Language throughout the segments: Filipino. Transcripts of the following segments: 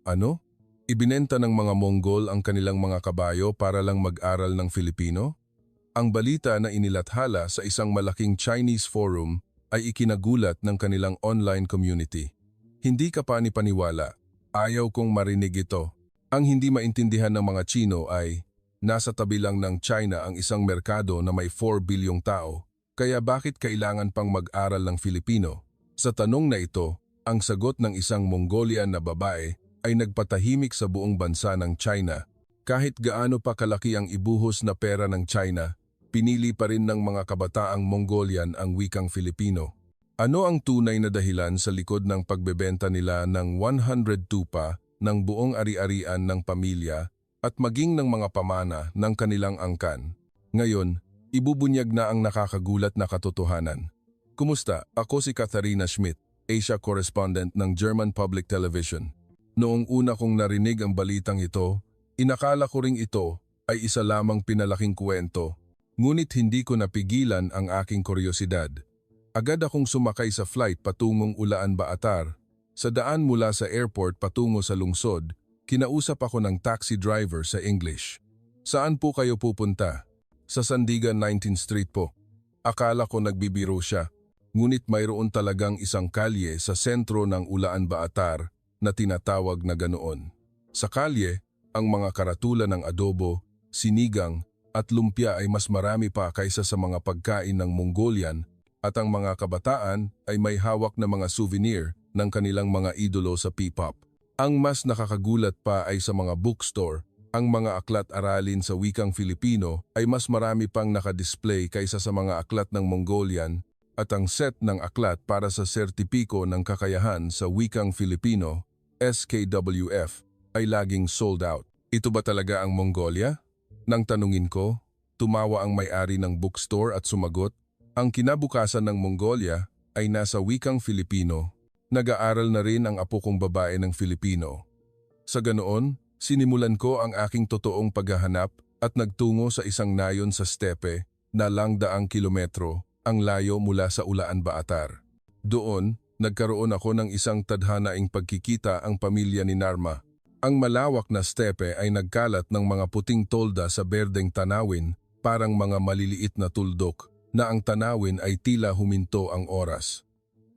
Ano? Ibinenta ng mga Mongol ang kanilang mga kabayo para lang mag-aral ng Filipino? Ang balita na inilathala sa isang malaking Chinese forum ay ikinagulat ng kanilang online community. Hindi ka panipaniwala. Ayaw kong marinig ito. Ang hindi maintindihan ng mga Chino ay, nasa tabi lang ng China ang isang merkado na may 4 bilyong tao, kaya bakit kailangan pang mag-aral ng Filipino? Sa tanong na ito, ang sagot ng isang Mongolian na babae ay nagpatahimik sa buong bansa ng China. Kahit gaano pa kalaki ang ibuhos na pera ng China, pinili pa rin ng mga kabataang Mongolian ang wikang Filipino. Ano ang tunay na dahilan sa likod ng pagbebenta nila ng 100 tupa ng buong ari-arian ng pamilya at maging ng mga pamana ng kanilang angkan? Ngayon, ibubunyag na ang nakakagulat na katotohanan. Kumusta? Ako si Katharina Schmidt, Asia correspondent ng German Public Television. Noong una kong narinig ang balitang ito, inakala ko ring ito ay isa lamang pinalaking kwento. Ngunit hindi ko napigilan ang aking kuryosidad. Agad akong sumakay sa flight patungong Ulaan Baatar. Sa daan mula sa airport patungo sa lungsod, kinausap ako ng taxi driver sa English. Saan po kayo pupunta? Sa Sandigan 19th Street po. Akala ko nagbibiro siya. Ngunit mayroon talagang isang kalye sa sentro ng Ulaan Baatar na tinatawag na ganoon. Sa kalye, ang mga karatula ng adobo, sinigang at lumpia ay mas marami pa kaysa sa mga pagkain ng Mongolian at ang mga kabataan ay may hawak na mga souvenir ng kanilang mga idolo sa P-pop. Ang mas nakakagulat pa ay sa mga bookstore, ang mga aklat-aralin sa wikang Filipino ay mas marami pang nakadisplay kaysa sa mga aklat ng Mongolian at ang set ng aklat para sa sertipiko ng kakayahan sa wikang Filipino, SKWF, ay laging sold out. Ito ba talaga ang Mongolia? Nang tanungin ko, tumawa ang may-ari ng bookstore at sumagot, ang kinabukasan ng Mongolia ay nasa wikang Filipino. Nag-aaral na rin ang apo kong babae ng Filipino. Sa ganoon, sinimulan ko ang aking totoong paghahanap at nagtungo sa isang nayon sa steppe na lang daang kilometro ang layo mula sa Ulaan Baatar. Doon, nagkaroon ako ng isang tadhanaing pagkikita ang pamilya ni Narma. Ang malawak na steppe ay nagkalat ng mga puting tolda sa berdeng tanawin, parang mga maliliit na tuldok, na ang tanawin ay tila huminto ang oras.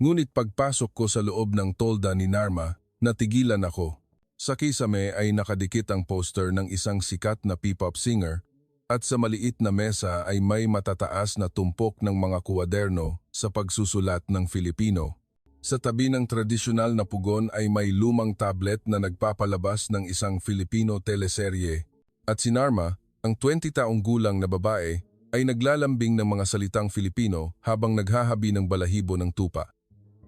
Ngunit pagpasok ko sa loob ng tolda ni Narma, natigilan ako. Sa kisame ay nakadikit ang poster ng isang sikat na P-pop singer at sa maliit na mesa ay may matataas na tumpok ng mga kuwaderno sa pagsusulat ng Filipino. Sa tabi ng tradisyonal na pugon ay may lumang tablet na nagpapalabas ng isang Filipino teleserye. At si Narma, ang 20 taong gulang na babae, ay naglalambing ng mga salitang Filipino habang naghahabi ng balahibo ng tupa.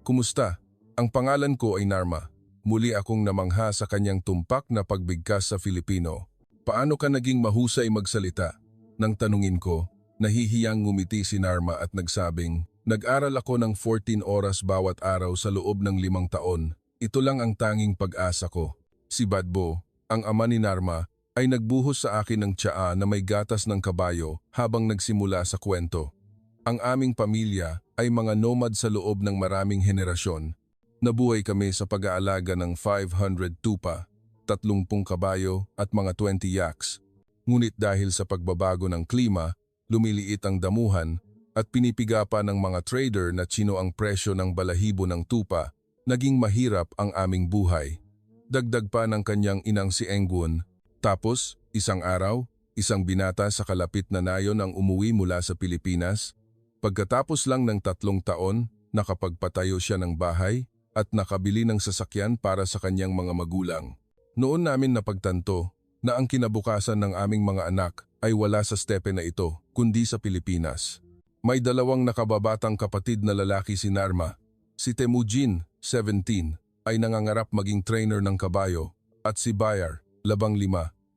Kumusta? Ang pangalan ko ay Narma. Muli akong namangha sa kanyang tumpak na pagbigkas sa Filipino. Paano ka naging mahusay magsalita? Nang tanungin ko, nahihiyang ngumiti si Narma at nagsabing, nag-aral ako ng 14 oras bawat araw sa loob ng 5 taon. Ito lang ang tanging pag-asa ko. Si Badbo, ang ama ni Narma, ay nagbuhos sa akin ng tsaa na may gatas ng kabayo habang nagsimula sa kwento. Ang aming pamilya ay mga nomad sa loob ng maraming henerasyon. Nabuhay kami sa pag-aalaga ng 500 tupa, 30 kabayo at mga 20 yaks. Ngunit dahil sa pagbabago ng klima, lumiliit ang damuhan at pinipiga pa ng mga trader na Chino ang presyo ng balahibo ng tupa, naging mahirap ang aming buhay. Dagdag pa ng kanyang inang si Enggun. Tapos, isang araw, isang binata sa kalapit na nayon ang umuwi mula sa Pilipinas. Pagkatapos lang ng 3 taon, nakapagpatayo siya ng bahay at nakabili ng sasakyan para sa kanyang mga magulang. Noon namin napagtanto na ang kinabukasan ng aming mga anak ay wala sa steppe na ito, kundi sa Pilipinas. May 2 nakababatang kapatid na lalaki si Narma. Si Temujin, 17, ay nangangarap maging trainer ng kabayo at si Bayar, 15,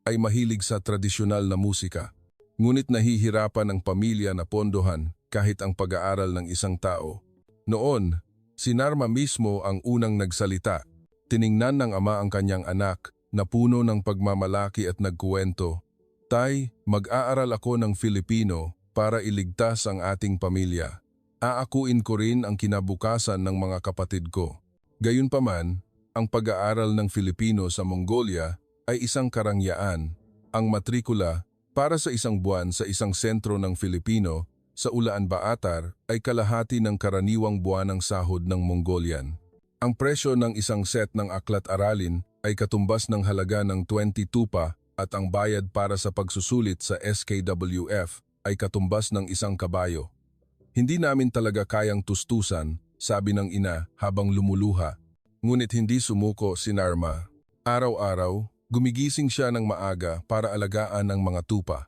ay mahilig sa tradisyonal na musika. Ngunit nahihirapan ang pamilya na pondohan kahit ang pag-aaral ng isang tao. Noon, si Narma mismo ang unang nagsalita. Tiningnan ng ama ang kanyang anak na puno ng pagmamalaki at nagkuwento, "Tay, mag-aaral ako ng Filipino para iligtas ang ating pamilya. Aakuin ko rin ang kinabukasan ng mga kapatid ko." Gayunpaman, Ang pag-aaral ng Filipino sa Mongolia ay isang karangyaan. Ang matrikula para sa isang buwan sa isang sentro ng Filipino sa Ulaanbaatar ay kalahati ng karaniwang buwanang sahod ng Mongolian. Ang presyo ng isang set ng aklat-aralin ay katumbas ng halaga ng 20 tupa at ang bayad para sa pagsusulit sa SKWF ay katumbas ng isang kabayo. Hindi namin talaga kayang tustusan, sabi ng ina habang lumuluha. Ngunit hindi sumuko si Narma. Araw-araw, gumigising siya ng maaga para alagaan ang mga tupa.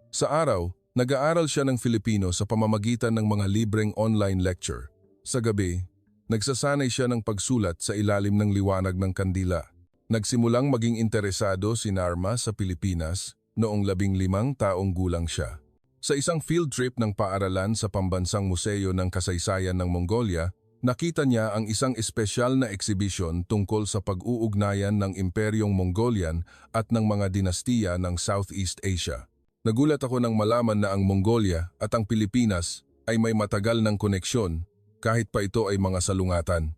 Sa araw, nag-aaral siya ng Filipino sa pamamagitan ng mga libreng online lecture. Sa gabi, nagsasanay siya ng pagsulat sa ilalim ng liwanag ng kandila. Nagsimulang maging interesado si Narma sa Pilipinas noong 15 taong gulang siya. Sa isang field trip ng paaralan sa Pambansang Museo ng Kasaysayan ng Mongolia, nakita niya ang isang espesyal na eksibisyon tungkol sa pag-uugnayan ng Imperyong Mongolian at ng mga dinastiya ng Southeast Asia. Nagulat ako nang malaman na ang Mongolia at ang Pilipinas ay may matagal ng koneksyon kahit pa ito ay mga salungatan.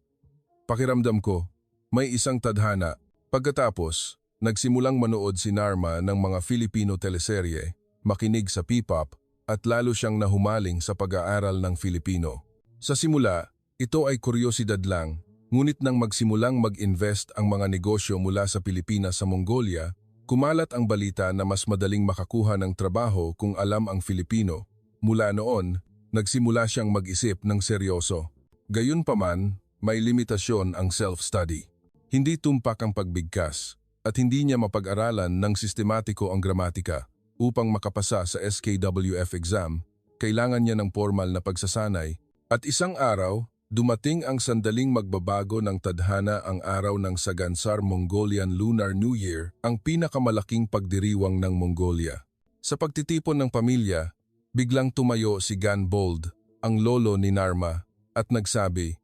Pakiramdam ko, may isang tadhana. Pagkatapos, nagsimulang manood si Narma ng mga Filipino teleserye, makinig sa P-pop at lalo siyang nahumaling sa pag-aaral ng Filipino. Sa simula, ito ay kuryosidad lang, ngunit nang magsimulang mag-invest ang mga negosyo mula sa Pilipinas sa Mongolia, kumalat ang balita na mas madaling makakuha ng trabaho kung alam ang Filipino. Mula noon, nagsimula siyang mag-isip ng seryoso. Gayunpaman, may limitasyon ang self-study. Hindi tumpak ang pagbigkas at hindi niya mapag-aralan ng sistematiko ang gramatika. Upang makapasa sa SKWF exam, kailangan niya ng formal na pagsasanay. At isang araw, dumating ang sandaling magbabago ng tadhana ang araw ng Sagansar Mongolian Lunar New Year, ang pinakamalaking pagdiriwang ng Mongolia. Sa pagtitipon ng pamilya, biglang tumayo si Ganbold, ang lolo ni Narma, at nagsabi,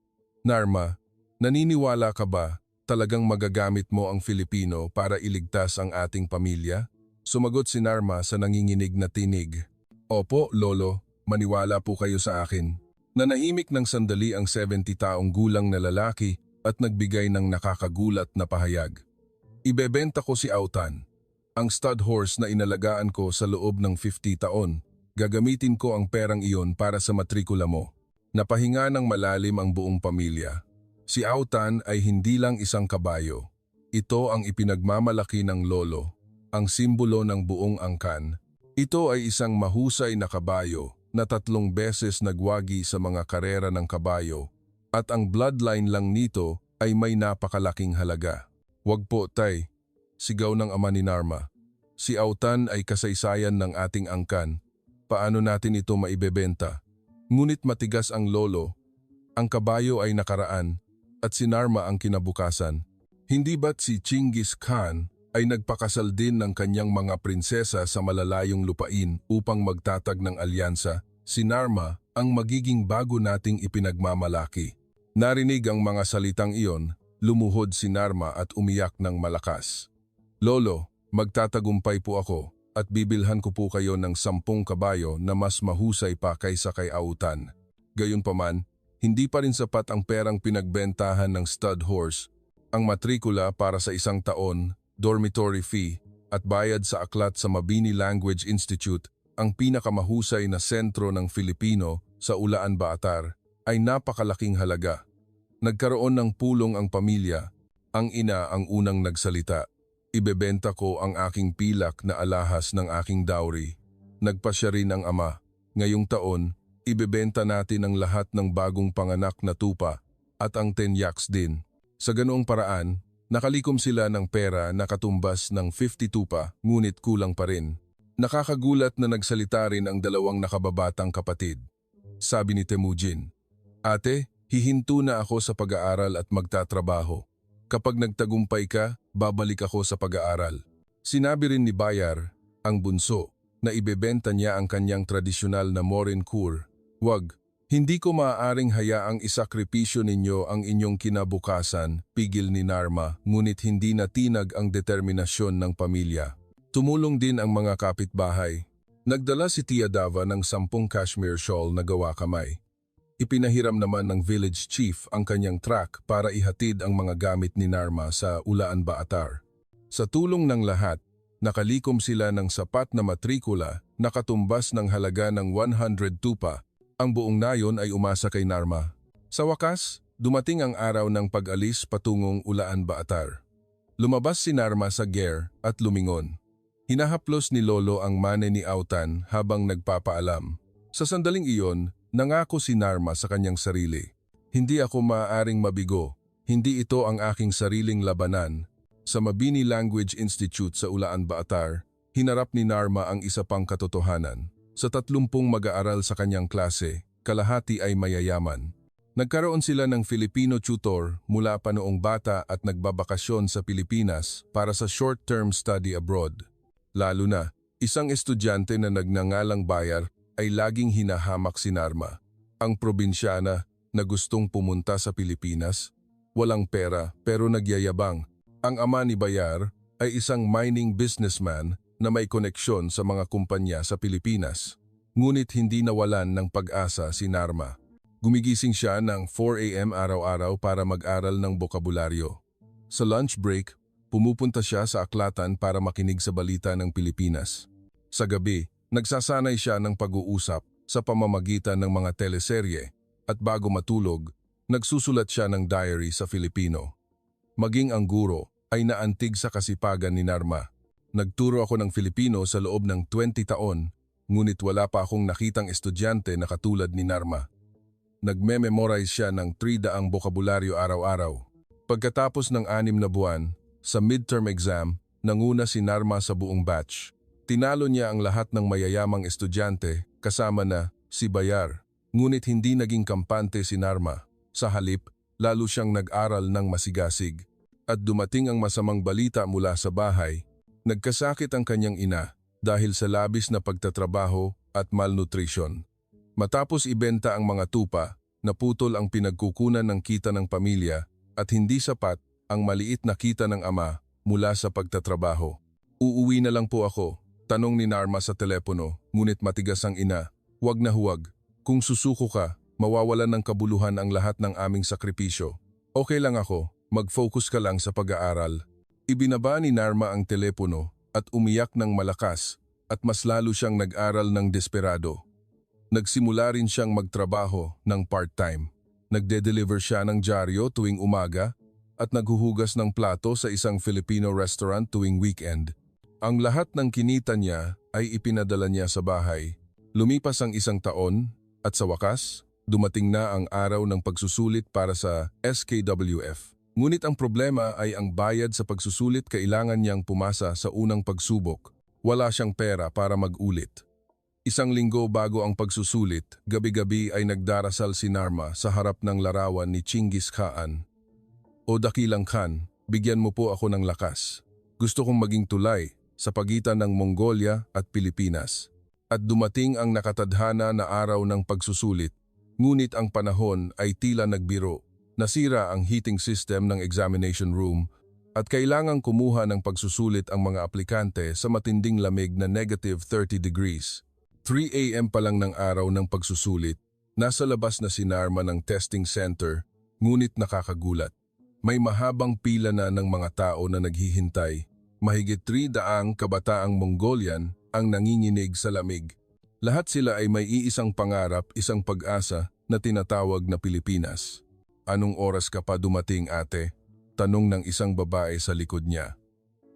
"Narma, naniniwala ka ba talagang magagamit mo ang Filipino para iligtas ang ating pamilya?" Sumagot si Narma sa nanginginig na tinig. "Opo, lolo, maniwala po kayo sa akin." Nanahimik ng sandali ang 70 taong gulang na lalaki at nagbigay ng nakakagulat na pahayag. "Ibebenta ko si Autan, ang stud horse na inalagaan ko sa loob ng 50 taon. Gagamitin ko ang perang iyon para sa matrikula mo." Napahinga ng malalim ang buong pamilya. Si Autan ay hindi lang isang kabayo. Ito ang ipinagmamalaki ng lolo, ang simbolo ng buong angkan. Ito ay isang mahusay na kabayo na 3 beses nagwagi sa mga karera ng kabayo at ang bloodline lang nito ay may napakalaking halaga. "Wag po, tay," sigaw ng ama ni Narma. "Si Autan ay kasaysayan ng ating angkan. Paano natin ito maibebenta?" Ngunit matigas ang lolo. Ang kabayo ay nakaraan at si Narma ang kinabukasan. Hindi ba't si Genghis Khan ay nagpakasal din ng kanyang mga prinsesa sa malalayong lupain upang magtatag ng alyansa? Si Narma ang magiging bago nating ipinagmamalaki. Narinig ang mga salitang iyon, lumuhod si Narma at umiyak ng malakas. "Lolo, magtatagumpay po ako at bibilhan ko po kayo ng 10 kabayo na mas mahusay pa kaysa kay Autan." Gayunpaman, hindi pa rin sapat ang perang pinagbentahan ng stud horse. Ang matrikula para sa isang taon, dormitory fee, at bayad sa aklat sa Mabini Language Institute, ang pinakamahusay na sentro ng Filipino sa Ulaanbaatar, ay napakalaking halaga. Nagkaroon ng pulong ang pamilya. Ang ina ang unang nagsalita. "Ibebenta ko ang aking pilak na alahas ng aking dowry." Nagpasya rin ang ama. "Ngayong taon, ibebenta natin ang lahat ng bagong panganak na tupa at ang 10 yaks din." Sa ganoong paraan, nakalikom sila ng pera na katumbas ng 50 tupa, ngunit kulang pa rin. Nakakagulat na nagsalita rin ang 2 nakababatang kapatid. Sabi ni Temujin, "Ate, hihinto na ako sa pag-aaral at magtatrabaho. Kapag nagtagumpay ka, babalik ako sa pag-aaral." Sinabi rin ni Bayar, ang bunso, na ibebenta niya ang kanyang tradisyonal na Morin Kur. "Wag, hindi ko maaaring hayaang isakripisyo ninyo ang inyong kinabukasan," pigil ni Narma, ngunit hindi natinag ang determinasyon ng pamilya. Tumulong din ang mga kapitbahay. Nagdala si Tia Dava ng 10 cashmere shawl na gawa kamay. Ipinahiram naman ng village chief ang kanyang truck para ihatid ang mga gamit ni Narma sa Ulaan Baatar. Sa tulong ng lahat, nakalikom sila ng sapat na matrikula na katumbas ng halaga ng 100 tupa. Ang buong nayon ay umasa kay Narma. Sa wakas, dumating ang araw ng pag-alis patungong Ulaan Baatar. Lumabas si Narma sa ger at lumingon. Hinahaplos ni Lolo ang mane ni Autan habang nagpapaalam. Sa sandaling iyon, nangako si Narma sa kanyang sarili. Hindi ako maaaring mabigo. Hindi ito ang aking sariling labanan. Sa Mabini Language Institute sa Ulaan Baatar, hinarap ni Narma ang isa pang katotohanan. Sa 30 mag-aaral sa kanyang klase, kalahati ay mayayaman. Nagkaroon sila ng Filipino tutor mula pa noong bata at nagbabakasyon sa Pilipinas para sa short-term study abroad. Lalo na, isang estudyante na nagngangalang Bayar ay laging hinahamak si Narma. Ang probinsyana na gustong pumunta sa Pilipinas, walang pera pero nagyayabang. Ang ama ni Bayar ay isang mining businessman na may koneksyon sa mga kumpanya sa Pilipinas. Ngunit hindi nawalan ng pag-asa si Narma. Gumigising siya ng 4 a.m. araw-araw para mag-aral ng bokabularyo. Sa lunch break, pumupunta siya sa aklatan para makinig sa balita ng Pilipinas. Sa gabi, nagsasanay siya ng pag-uusap sa pamamagitan ng mga teleserye at bago matulog, nagsusulat siya ng diary sa Filipino. Maging ang guro ay naantig sa kasipagan ni Narma. Nagturo ako ng Filipino sa loob ng 20 taon, ngunit wala pa akong nakitang estudyante na katulad ni Narma. Nagme-memorize siya ng 300 bokabularyo araw-araw. Pagkatapos ng 6 na buwan, sa midterm exam, nanguna si Narma sa buong batch. Tinalo niya ang lahat ng mayayamang estudyante kasama na si Bayar. Ngunit hindi naging kampante si Narma. Sa halip, lalo siyang nag-aral ng masigasig. At dumating ang masamang balita mula sa bahay. Nagkasakit ang kanyang ina dahil sa labis na pagtatrabaho at malnutrition. Matapos ibenta ang mga tupa, naputol ang pinagkukunan ng kita ng pamilya at hindi sapat ang maliit na kita ng ama mula sa pagtatrabaho. Uuwi na lang po ako. Tanong ni Narma sa telepono, ngunit matigas ang ina. Huwag na huwag. Kung susuko ka, mawawalan ng kabuluhan ang lahat ng aming sakripisyo. Okay lang ako, mag-focus ka lang sa pag-aaral. Ibinaba ni Narma ang telepono at umiyak ng malakas at mas lalo siyang nag-aral ng desperado. Nagsimula rin siyang magtrabaho ng part-time. Nagde-deliver siya ng dyaryo tuwing umaga at naghuhugas ng plato sa isang Filipino restaurant tuwing weekend. Ang lahat ng kinita niya ay ipinadala niya sa bahay. Lumipas ang 1 taon at sa wakas, dumating na ang araw ng pagsusulit para sa SKWF. Ngunit ang problema ay ang bayad sa pagsusulit kailangan niyang pumasa sa unang pagsubok. Wala siyang pera para mag-ulit. 1 linggo bago ang pagsusulit, gabi-gabi ay nagdarasal si Narma sa harap ng larawan ni Chinggis Khan. O Dakilang Khan, bigyan mo po ako ng lakas. Gusto kong maging tulay sa pagitan ng Mongolia at Pilipinas. At dumating ang nakatadhana na araw ng pagsusulit, ngunit ang panahon ay tila nagbiro. Nasira ang heating system ng examination room at kailangang kumuha ng pagsusulit ang mga aplikante sa matinding lamig na -30 degrees. 3 a.m. pa lang ng araw ng pagsusulit, nasa labas na si Narma ng testing center, ngunit nakakagulat. May mahabang pila na ng mga tao na naghihintay. Mahigit 300 kabataang Mongolian ang nanginginig sa lamig. Lahat sila ay may iisang pangarap, isang pag-asa na tinatawag na Pilipinas. Anong oras ka pa dumating, ate? Tanong ng isang babae sa likod niya.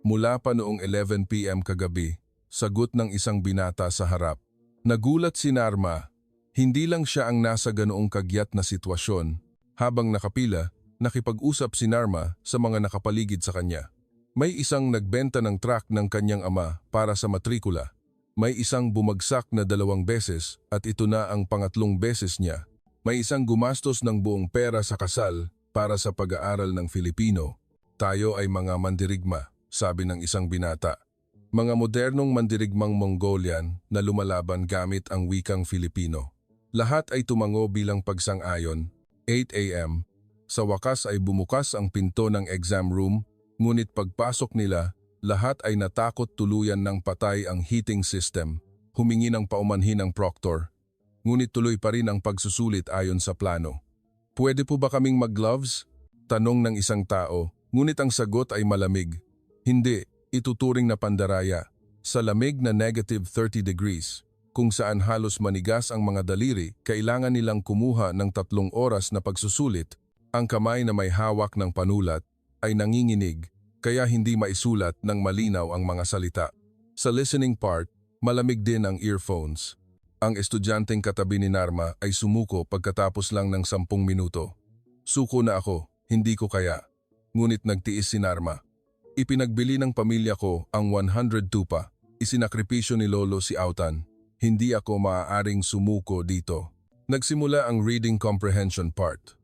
Mula pa noong 11 p.m. kagabi, sagot ng isang binata sa harap. Nagulat si Narma. Hindi lang siya ang nasa ganoong kagyat na sitwasyon. Habang nakapila, nakipag-usap si Narma sa mga nakapaligid sa kanya. May isang nagbenta ng truck ng kanyang ama para sa matrikula. May isang bumagsak na 2 beses at ito na ang pangatlong beses niya. May isang gumastos ng buong pera sa kasal para sa pag-aaral ng Filipino. Tayo ay mga mandirigma, sabi ng isang binata. Mga modernong mandirigmang Mongolian na lumalaban gamit ang wikang Filipino. Lahat ay tumango bilang pagsang-ayon. 8 a.m. Sa wakas ay bumukas ang pinto ng exam room. Ngunit pagpasok nila, lahat ay natakot tuluyan ng patay ang heating system. Humingi ng paumanhin ang proctor. ngunit tuloy pa rin ang pagsusulit ayon sa plano. Pwede po ba kaming mag-gloves? Tanong ng isang tao, ngunit ang sagot ay malamig. Hindi, ituturing na pandaraya. Sa lamig na -30 degrees, kung saan halos manigas ang mga daliri, kailangan nilang kumuha ng 3 oras na pagsusulit. Ang kamay na may hawak ng panulat ay nanginginig, kaya hindi maisulat ng malinaw ang mga salita. Sa listening part, malamig din ang earphones. Ang estudyanteng katabi ni Narma ay sumuko pagkatapos lang ng 10 minuto. Suko na ako, hindi ko kaya. Ngunit nagtiis si Narma. Ipinagbili ng pamilya ko ang 100 tupa. Isinakripisyo ni Lolo si Autan. Hindi ako maaaring sumuko dito. Nagsimula ang reading comprehension part.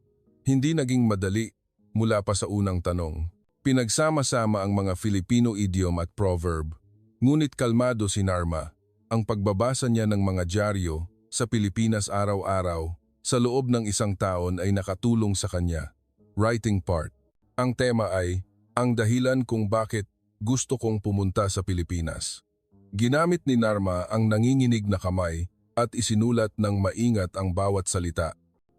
Hindi naging madali mula pa sa unang tanong. Pinagsama-sama ang mga Filipino idiom at proverb. Ngunit kalmado si Narma. Ang pagbabasa niya ng mga dyaryo sa Pilipinas araw-araw sa loob ng 1 taon ay nakatulong sa kanya. Writing part. Ang tema ay, ang dahilan kung bakit gusto kong pumunta sa Pilipinas. Ginamit ni Narma ang nanginginig na kamay at isinulat ng maingat ang bawat salita.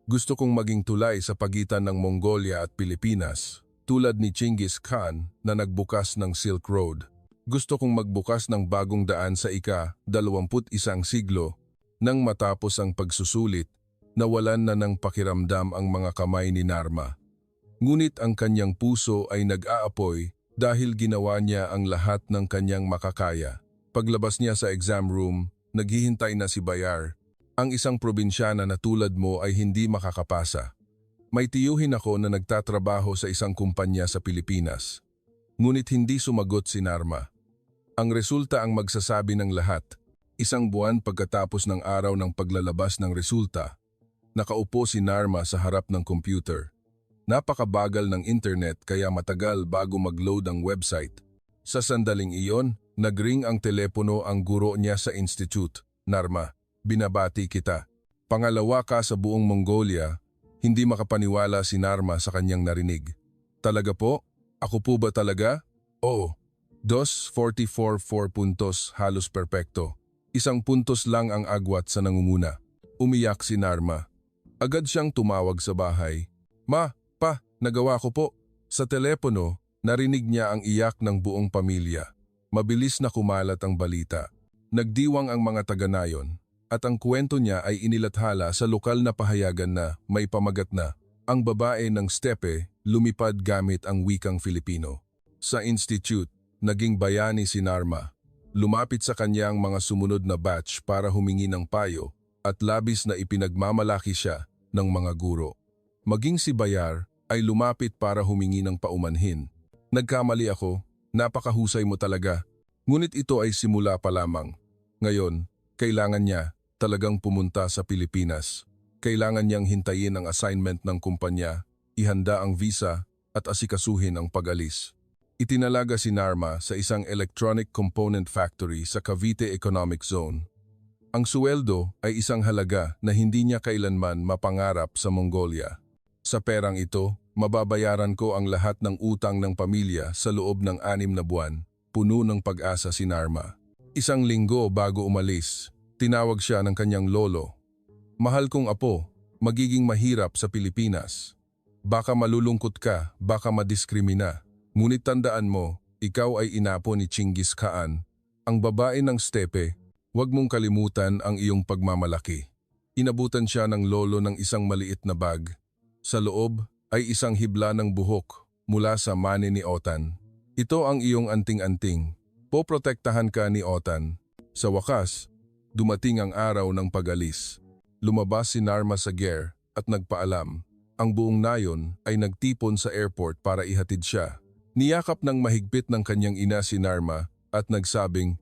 Gusto kong maging tulay sa pagitan ng Mongolia at Pilipinas, tulad ni Genghis Khan na nagbukas ng Silk Road. Gusto kong magbukas ng bagong daan sa ika-21 siglo nang matapos ang pagsusulit, nawalan na ng pakiramdam ang mga kamay ni Narma. Ngunit ang kanyang puso ay nag-aapoy dahil ginawa niya ang lahat ng kanyang makakaya. Paglabas niya sa exam room, naghihintay na si Bayar. Ang isang probinsyana na tulad mo ay hindi makakapasa. May tiyuhin ako na nagtatrabaho sa isang kumpanya sa Pilipinas. Ngunit hindi sumagot si Narma. Ang resulta ang magsasabi ng lahat. 1 buwan pagkatapos ng araw ng paglalabas ng resulta, nakaupo si Narma sa harap ng computer. Napakabagal ng internet kaya matagal bago mag-load ang website. Sa sandaling iyon, nagring ang telepono ang guro niya sa institute. Narma, binabati kita. Pangalawa ka sa buong Mongolia. Hindi makapaniwala si Narma sa kanyang narinig. Talaga po? Ako po ba talaga? Oo. 244 puntos halos perpekto. 1 puntos lang ang agwat sa nangunguna. Umiyak si Narma. Agad siyang tumawag sa bahay. Ma, pa, nagawa ko po. Sa telepono, narinig niya ang iyak ng buong pamilya. Mabilis na kumalat ang balita. Nagdiwang ang mga taga-nayon at ang kwento niya ay inilathala sa lokal na pahayagan na may pamagat na ang babae ng steppe lumipad gamit ang wikang Filipino. Sa institute, naging bayani si Narma. Lumapit sa kanya ang mga sumunod na batch para humingi ng payo at labis na ipinagmamalaki siya ng mga guro. Maging si Bayar ay lumapit para humingi ng paumanhin. Nagkamali ako, napakahusay mo talaga. Ngunit ito ay simula pa lamang. Ngayon, kailangan niya talagang pumunta sa Pilipinas. Kailangan niyang hintayin ang assignment ng kumpanya, ihanda ang visa at asikasuhin ang pag-alis. Itinalaga si Narma sa isang electronic component factory sa Cavite Economic Zone. Ang suweldo ay isang halaga na hindi niya kailanman mapangarap sa Mongolia. Sa perang ito, mababayaran ko ang lahat ng utang ng pamilya sa loob ng 6 na buwan. Puno ng pag-asa si Narma. 1 linggo bago umalis, tinawag siya ng kanyang lolo. Mahal kong apo, magiging mahirap sa Pilipinas. Baka malulungkot ka, baka madiskrimina. Ngunit tandaan mo, ikaw ay inapo ni Genghis Khan. Ang babae ng steppe, huwag mong kalimutan ang iyong pagmamalaki. Inabutan siya ng lolo ng isang maliit na bag. Sa loob ay isang hibla ng buhok mula sa mani ni Otan. Ito ang iyong anting-anting. Poprotektahan ka ni Otan. Sa wakas, dumating ang araw ng pag-alis. Lumabas si Narma sa gare at nagpaalam. Ang buong nayon ay nagtipon sa airport para ihatid siya. Niyakap ng mahigpit ng kanyang ina si Narma at nagsabing,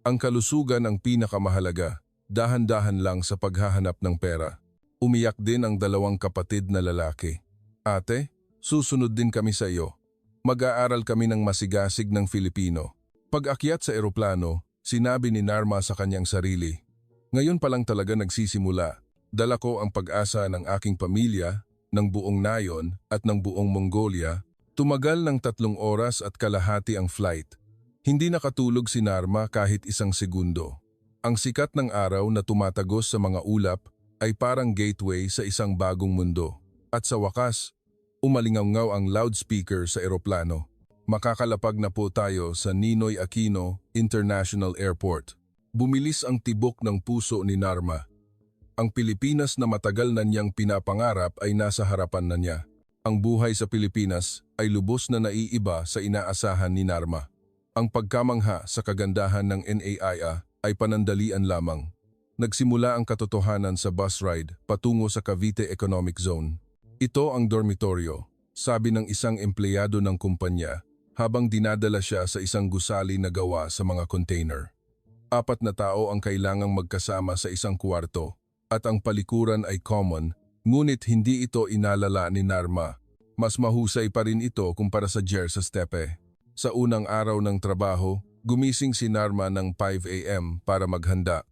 ang kalusugan ang pinakamahalaga, dahan-dahan lang sa paghahanap ng pera. Umiyak din ang 2 kapatid na lalaki. Ate, susunod din kami sa iyo. Mag-aaral kami ng masigasig ng Filipino. Pag-akyat sa eroplano, sinabi ni Narma sa kanyang sarili, ngayon pa lang talaga nagsisimula. Dala ko ang pag-asa ng aking pamilya, ng buong nayon at ng buong Mongolia. Tumagal ng 3 oras at kalahati ang flight. Hindi nakatulog si Narma kahit 1 segundo. Ang sikat ng araw na tumatagos sa mga ulap ay parang gateway sa isang bagong mundo. At sa wakas, umalingaw ang loudspeaker sa eroplano. Makakalapag na po tayo sa Ninoy Aquino International Airport. Bumilis ang tibok ng puso ni Narma. Ang Pilipinas na matagal na niyang pinapangarap ay nasa harapan na niya. Ang buhay sa Pilipinas ay lubos na naiiba sa inaasahan ni Narma. Ang pagkamangha sa kagandahan ng NAIA ay panandalian lamang. Nagsimula ang katotohanan sa bus ride patungo sa Cavite Economic Zone. Ito ang dormitoryo, sabi ng isang empleyado ng kumpanya habang dinadala siya sa isang gusali na gawa sa mga container. 4 na tao ang kailangang magkasama sa isang kwarto at ang palikuran ay common, ngunit hindi ito inalala ni Narma. Mas mahusay pa rin ito kumpara sa Jer sa Stepe. Sa unang araw ng trabaho, gumising si Narma ng 5 a.m. para maghanda.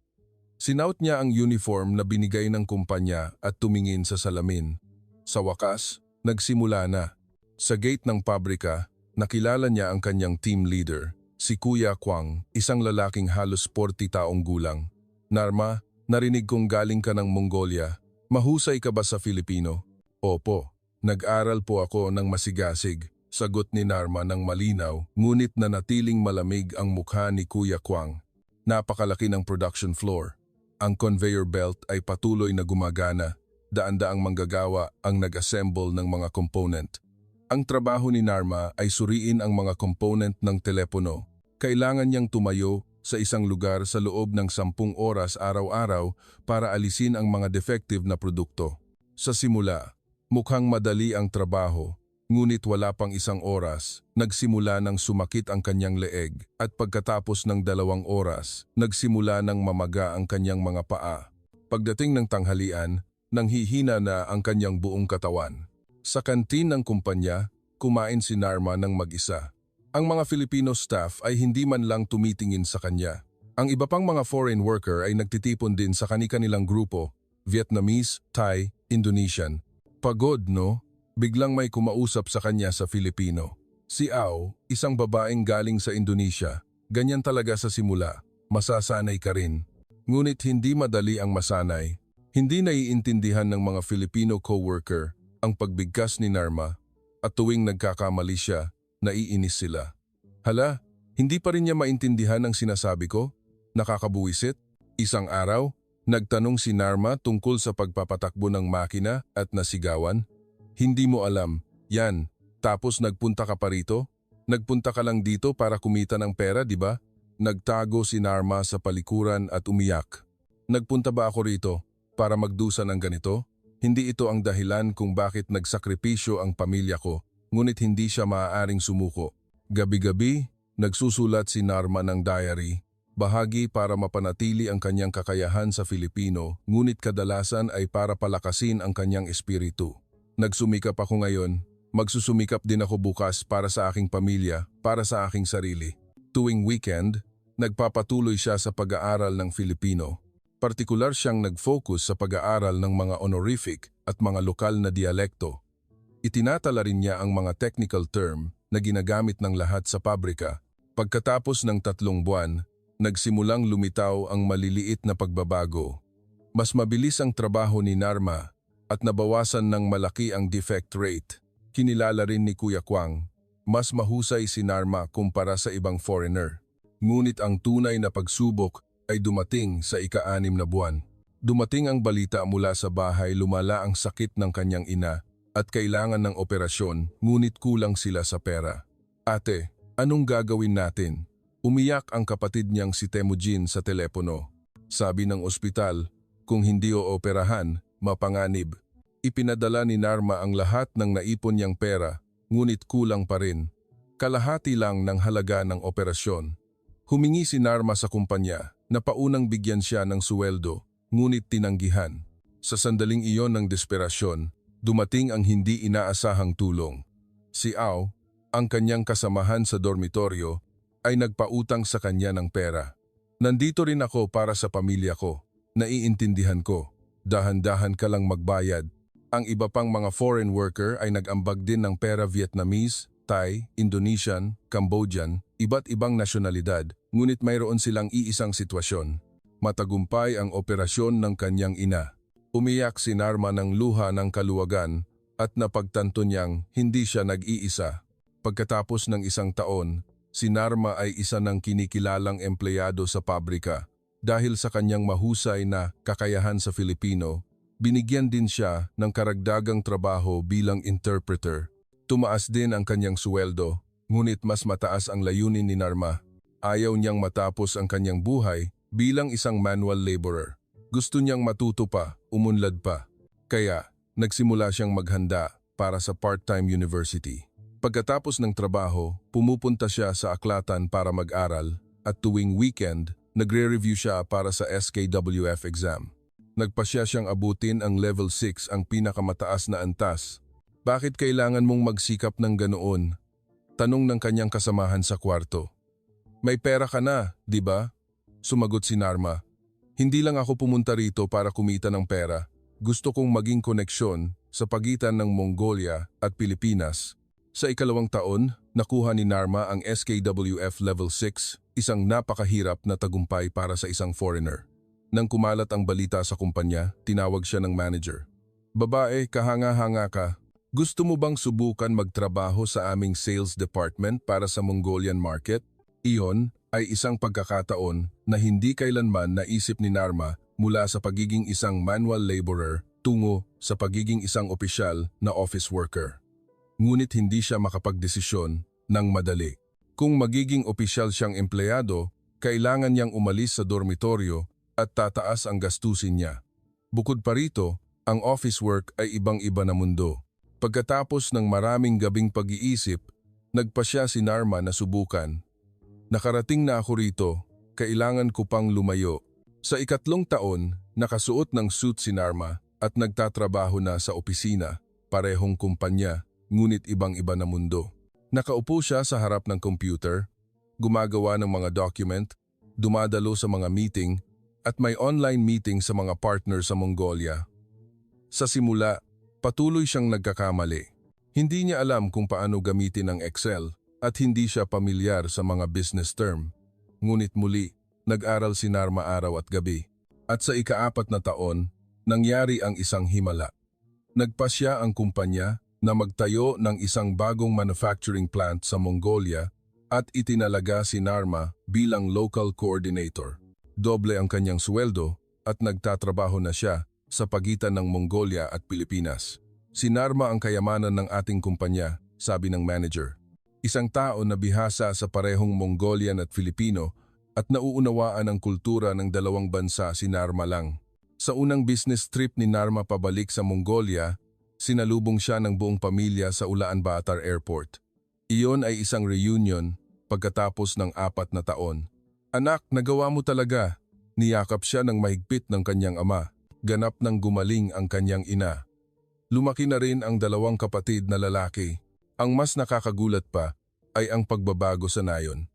Sinaot niya ang uniform na binigay ng kumpanya at tumingin sa salamin. Sa wakas, nagsimula na. Sa gate ng pabrika, nakilala niya ang kanyang team leader, si Kuya Kwang, isang lalaking halos 40 taong gulang. Narma, narinig kong galing ka ng Mongolia. Mahusay ka ba sa Filipino? Opo, nag-aral po ako ng masigasig. Sagot ni Narma ng malinaw, ngunit nanatiling malamig ang mukha ni Kuya Kwang. Napakalaki ng production floor. Ang conveyor belt ay patuloy na gumagana. Daan-daang manggagawa ang nag-assemble ng mga component. Ang trabaho ni Narma ay suriin ang mga component ng telepono. Kailangan niyang tumayo sa isang lugar sa loob ng 10 oras araw-araw para alisin ang mga defective na produkto. Sa simula, mukhang madali ang trabaho, ngunit wala pang 1 oras, nagsimula ng sumakit ang kanyang leeg at pagkatapos ng 2 oras, nagsimula ng mamaga ang kanyang mga paa. Pagdating ng tanghalian, nanghihina na ang kanyang buong katawan. Sa kantin ng kumpanya, kumain si Narma ng mag-isa. Ang mga Filipino staff ay hindi man lang tumitingin sa kanya. Ang iba pang mga foreign worker ay nagtitipon din sa kani-kanilang grupo, Vietnamese, Thai, Indonesian. Pagod, no? Biglang may kumausap sa kanya sa Filipino. Si Au, isang babaeng galing sa Indonesia. Ganyan talaga sa simula, masasanay ka rin. Ngunit hindi madali ang masanay. Hindi naiintindihan ng mga Filipino co-worker ang pagbigkas ni Narma at tuwing nagkakamali siya, naiinis sila. Hala, hindi pa rin niya maintindihan ang sinasabi ko? Nakakabuwisit? Isang araw, nagtanong si Narma tungkol sa pagpapatakbo ng makina at nasigawan. Hindi mo alam, yan, tapos nagpunta ka pa rito? Nagpunta ka lang dito para kumita ng pera, di ba? Nagtago si Narma sa palikuran at umiyak. Nagpunta ba ako rito para magdusa ng ganito? Hindi ito ang dahilan kung bakit nagsakripisyo ang pamilya ko, ngunit hindi siya maaaring sumuko. Gabi-gabi, nagsusulat si Narma ng diary, bahagi para mapanatili ang kanyang kakayahan sa Filipino, ngunit kadalasan ay para palakasin ang kanyang espiritu. Nagsumikap ako ngayon, magsusumikap din ako bukas para sa aking pamilya, para sa aking sarili. Tuwing weekend, nagpapatuloy siya sa pag-aaral ng Filipino. Partikular siyang nag-focus sa pag-aaral ng mga honorific at mga lokal na dialekto. Itinatala rin niya ang mga technical term na ginagamit ng lahat sa pabrika. Pagkatapos ng 3 buwan, nagsimulang lumitaw ang maliliit na pagbabago. Mas mabilis ang trabaho ni Narma at nabawasan ng malaki ang defect rate. Kinilala rin ni Kuya Kwang, mas mahusay si Narma kumpara sa ibang foreigner. Ngunit ang tunay na pagsubok ay dumating sa ika-6 na buwan. Dumating ang balita mula sa bahay, lumala ang sakit ng kanyang ina at kailangan ng operasyon, ngunit kulang sila sa pera. Ate, anong gagawin natin? Umiyak ang kapatid niyang si Temujin sa telepono. Sabi ng ospital, kung hindi ooperahan, mapanganib. Ipinadala ni Narma ang lahat ng naipon niyang pera, ngunit kulang pa rin. Kalahati lang ng halaga ng operasyon. Humingi si Narma sa kumpanya na paunang bigyan siya ng suweldo, ngunit tinanggihan. Sa sandaling iyon ng desperasyon, dumating ang hindi inaasahang tulong. Si Au, ang kanyang kasamahan sa dormitoryo, ay nagpautang sa kanya ng pera. Nandito rin ako para sa pamilya ko. Naiintindihan ko. Dahan-dahan ka lang magbayad. Ang iba pang mga foreign worker ay nag-ambag din ng pera, Vietnamese, Thai, Indonesian, Cambodian, iba't ibang nasyonalidad, ngunit mayroon silang iisang sitwasyon. Matagumpay ang operasyon ng kanyang ina. Umiyak si Narma ng luha ng kaluwagan at napagtanto niyang hindi siya nag-iisa. Pagkatapos ng isang taon, si Narma ay isa ng kinikilalang empleyado sa pabrika. Dahil sa kanyang mahusay na kakayahan sa Filipino, binigyan din siya ng karagdagang trabaho bilang interpreter. Tumaas din ang kanyang sweldo, ngunit mas mataas ang layunin ni Narma. Ayaw niyang matapos ang kanyang buhay bilang isang manual laborer. Gusto niyang matuto pa, umunlad pa. Kaya, nagsimula siyang maghanda para sa part-time university. Pagkatapos ng trabaho, pumupunta siya sa aklatan para mag-aral at tuwing weekend, nagre-review siya para sa SKWF exam. Nagpasya siyang abutin ang level 6, ang pinakamataas na antas. Bakit kailangan mong magsikap ng ganoon? Tanong ng kanyang kasamahan sa kwarto. May pera ka na, di ba? Sumagot si Narma. Hindi lang ako pumunta rito para kumita ng pera. Gusto kong maging koneksyon sa pagitan ng Mongolia at Pilipinas. Sa ikalawang taon, nakuha ni Narma ang SKWF Level 6, isang napakahirap na tagumpay para sa isang foreigner. Nang kumalat ang balita sa kumpanya, tinawag siya ng manager. Babae, kahanga-hanga ka. Gusto mo bang subukan magtrabaho sa aming sales department para sa Mongolian market? Iyon ay isang pagkakataon na hindi kailanman naisip ni Narma mula sa pagiging isang manual laborer tungo sa pagiging isang opisyal na office worker. Ngunit hindi siya makapagdesisyon ng madali. Kung magiging opisyal siyang empleyado, kailangan niyang umalis sa dormitoryo at tataas ang gastusin niya. Bukod pa rito, ang office work ay ibang-iba na mundo. Pagkatapos ng maraming gabing pag-iisip, nagpasya si Narma na subukan. Nakarating na ako rito, kailangan ko pang lumayo. Sa ikatlong taon, nakasuot ng suit si Narma at nagtatrabaho na sa opisina, parehong kumpanya, ngunit ibang-iba na mundo. Nakaupo siya sa harap ng computer, gumagawa ng mga document, dumadalo sa mga meeting, at may online meeting sa mga partner sa Mongolia. Sa simula, patuloy siyang nagkakamali. Hindi niya alam kung paano gamitin ang Excel at hindi siya pamilyar sa mga business term. Ngunit muli, nag-aral si Narma araw at gabi. At sa ika-4 na taon, nangyari ang isang himala. Nagpasya ang kumpanya na magtayo ng isang bagong manufacturing plant sa Mongolia at itinalaga si Narma bilang local coordinator. Doble ang kanyang sweldo at nagtatrabaho na siya sa pagitan ng Mongolia at Pilipinas. Si Narma ang kayamanan ng ating kumpanya, sabi ng manager. Isang tao na bihasa sa parehong Mongolian at Filipino at nauunawaan ang kultura ng dalawang bansa, si Narma lang. Sa unang business trip ni Narma pabalik sa Mongolia, sinalubong siya ng buong pamilya sa Ulaanbaatar Airport. Iyon ay isang reunion pagkatapos ng 4 na taon. Anak, nagawa mo talaga. Niyakap siya ng mahigpit ng kanyang ama. Ganap nang gumaling ang kanyang ina. Lumaki na rin ang 2 kapatid na lalaki. Ang mas nakakagulat pa ay ang pagbabago sa nayon.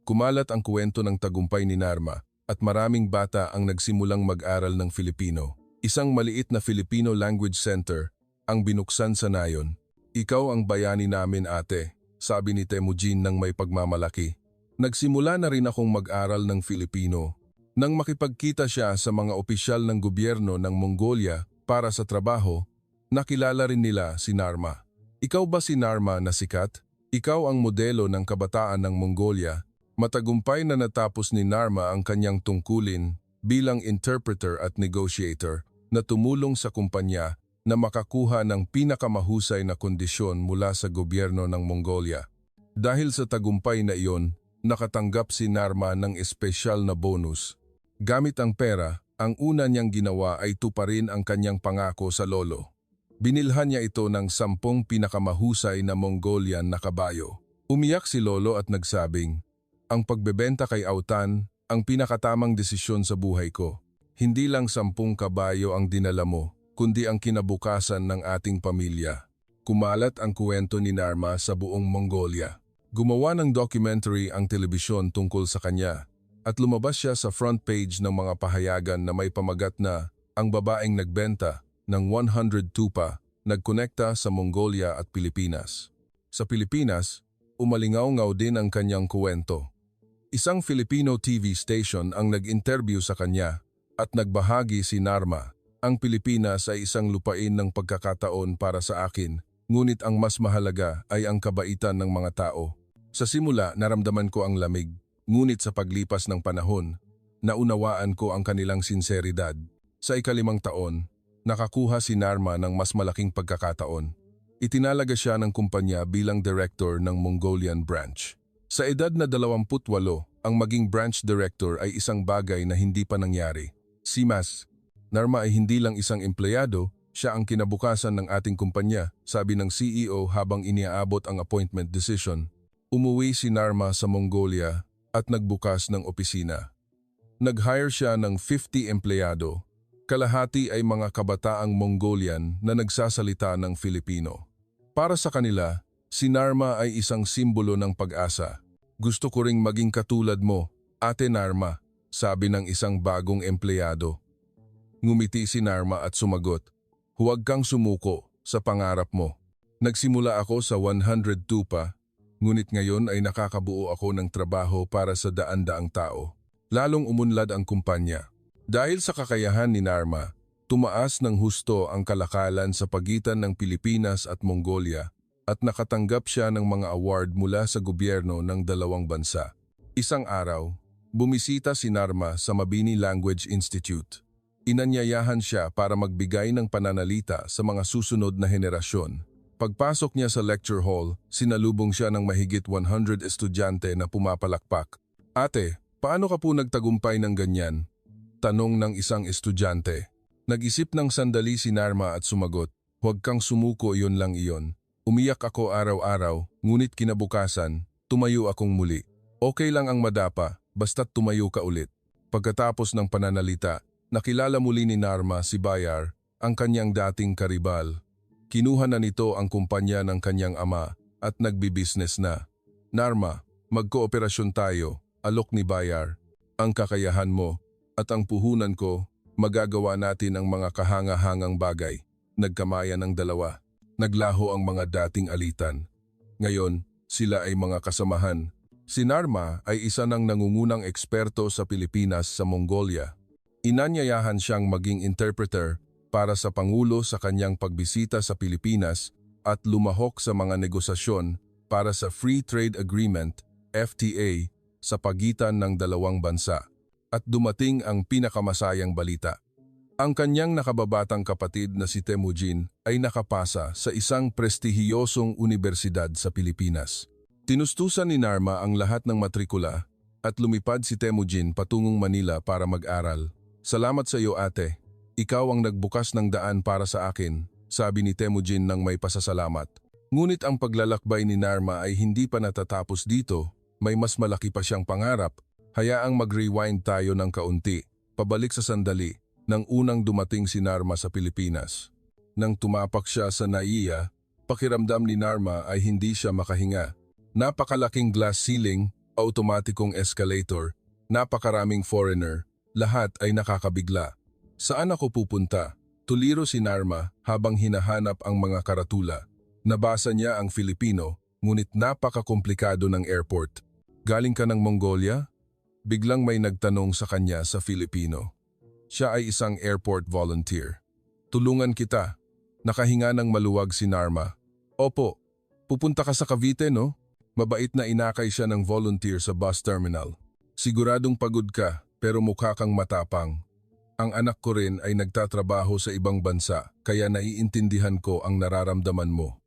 Kumalat ang kwento ng tagumpay ni Narma at maraming bata ang nagsimulang mag-aral ng Filipino. Isang maliit na Filipino language center ang binuksan sa nayon. Ikaw ang bayani namin, ate, sabi ni Temujin ng may pagmamalaki. Nagsimula na rin akong mag-aral ng Filipino. Nang makipagkita siya sa mga opisyal ng gobyerno ng Mongolia para sa trabaho, nakilala rin nila si Narma. Ikaw ba si Narma na sikat? Ikaw ang modelo ng kabataan ng Mongolia. Matagumpay na natapos ni Narma ang kanyang tungkulin bilang interpreter at negotiator na tumulong sa kumpanya na makakuha ng pinakamahusay na kondisyon mula sa gobyerno ng Mongolia. Dahil sa tagumpay na iyon, nakatanggap si Narma ng espesyal na bonus. Gamit ang pera, ang una niyang ginawa ay tuparin ang kanyang pangako sa lolo. Binilhan niya ito ng 10 pinakamahusay na Mongolian na kabayo. Umiyak si lolo at nagsabing, ang pagbebenta kay Autan ang pinakatamang desisyon sa buhay ko. Hindi lang 10 kabayo ang dinala mo, kundi ang kinabukasan ng ating pamilya. Kumalat ang kwento ni Narma sa buong Mongolia. Gumawa ng documentary ang telebisyon tungkol sa kanya at lumabas siya sa front page ng mga pahayagan na may pamagat na ang babaeng nagbenta ng 100 tupa nagkonekta sa Mongolia at Pilipinas. Sa Pilipinas, umalingaw-ngaw din ang kanyang kwento. Isang Filipino TV station ang nag-interview sa kanya at nagbahagi si Narma. Ang Pilipinas ay isang lupain ng pagkakataon para sa akin, ngunit ang mas mahalaga ay ang kabaitan ng mga tao. Sa simula, naramdaman ko ang lamig, ngunit sa paglipas ng panahon, naunawaan ko ang kanilang sinseridad. Sa ika-5 taon, nakakuha si Narma ng mas malaking pagkakataon. Itinalaga siya ng kumpanya bilang director ng Mongolian branch. Sa edad na 28, ang maging branch director ay isang bagay na hindi pa nangyari. Narma ay hindi lang isang empleyado, siya ang kinabukasan ng ating kumpanya, sabi ng CEO habang iniaabot ang appointment decision. Umuwi si Narma sa Mongolia at nagbukas ng opisina. Nag-hire siya ng 50 empleyado. Kalahati ay mga kabataang Mongolian na nagsasalita ng Filipino. Para sa kanila, si Narma ay isang simbolo ng pag-asa. Gusto ko ring maging katulad mo, Ate Narma, sabi ng isang bagong empleyado. Ngumiti si Narma at sumagot, "Huwag kang sumuko sa pangarap mo. Nagsimula ako sa 102 pa, ngunit ngayon ay nakakabuo ako ng trabaho para sa daan-daang tao." Lalong umunlad ang kumpanya. Dahil sa kakayahan ni Narma, tumaas ng husto ang kalakalan sa pagitan ng Pilipinas at Mongolia at nakatanggap siya ng mga award mula sa gobyerno ng dalawang bansa. Isang araw, bumisita si Narma sa Mabini Language Institute. Inanyayahan siya para magbigay ng pananalita sa mga susunod na henerasyon. Pagpasok niya sa lecture hall, sinalubong siya ng mahigit 100 estudyante na pumapalakpak. "Ate, paano ka po nagtagumpay ng ganyan?" tanong ng isang estudyante. Nag-isip ng sandali si Narma at sumagot, "Huwag kang sumuko, iyon lang iyon. Umiyak ako araw-araw, ngunit kinabukasan, tumayo akong muli. Okay lang ang madapa, basta't tumayo ka ulit." Pagkatapos ng pananalita, nakilala muli ni Narma si Bayar, ang kanyang dating karibal. Kinuha na nito ang kumpanya ng kanyang ama at nagbi-business na. "Narma, magkooperasyon tayo," alok ni Bayar. "Ang kakayahan mo at ang puhunan ko, magagawa natin ang mga kahanga-hangang bagay." Nagkamayan ang dalawa. Naglaho ang mga dating alitan. Ngayon, sila ay mga kasamahan. Si Narma ay isa ng nangungunang eksperto sa Pilipinas sa Mongolia. Inanyayahan siyang maging interpreter para sa Pangulo sa kanyang pagbisita sa Pilipinas at lumahok sa mga negosasyon para sa Free Trade Agreement, FTA, sa pagitan ng dalawang bansa. At dumating ang pinakamasayang balita. Ang kanyang nakababatang kapatid na si Temujin ay nakapasa sa isang prestihiyosong unibersidad sa Pilipinas. Tinustusan ni Narma ang lahat ng matrikula at lumipad si Temujin patungong Manila para mag-aral. "Salamat sa iyo, ate. Ikaw ang nagbukas ng daan para sa akin," sabi ni Temujin ng may pasasalamat. Ngunit ang paglalakbay ni Narma ay hindi pa natatapos dito. May mas malaki pa siyang pangarap. Hayaang mag-rewind tayo ng kaunti, pabalik sa sandali, nang unang dumating si Narma sa Pilipinas. Nang tumapak siya sa NAIA, pakiramdam ni Narma ay hindi siya makahinga. Napakalaking glass ceiling, automatikong escalator, napakaraming foreigner, lahat ay nakakabigla. "Saan ako pupunta?" Tuliro si Narma habang hinahanap ang mga karatula. Nabasa niya ang Filipino, ngunit napakakomplikado ng airport. "Galing ka ng Mongolia?" Biglang may nagtanong sa kanya sa Filipino. Siya ay isang airport volunteer. "Tulungan kita." Nakahinga ng maluwag si Narma. "Opo, pupunta ka sa Cavite, no?" Mabait na inakay siya ng volunteer sa bus terminal. "Siguradong pagod ka, pero mukha kang matapang. Ang anak ko rin ay nagtatrabaho sa ibang bansa, kaya naiintindihan ko ang nararamdaman mo."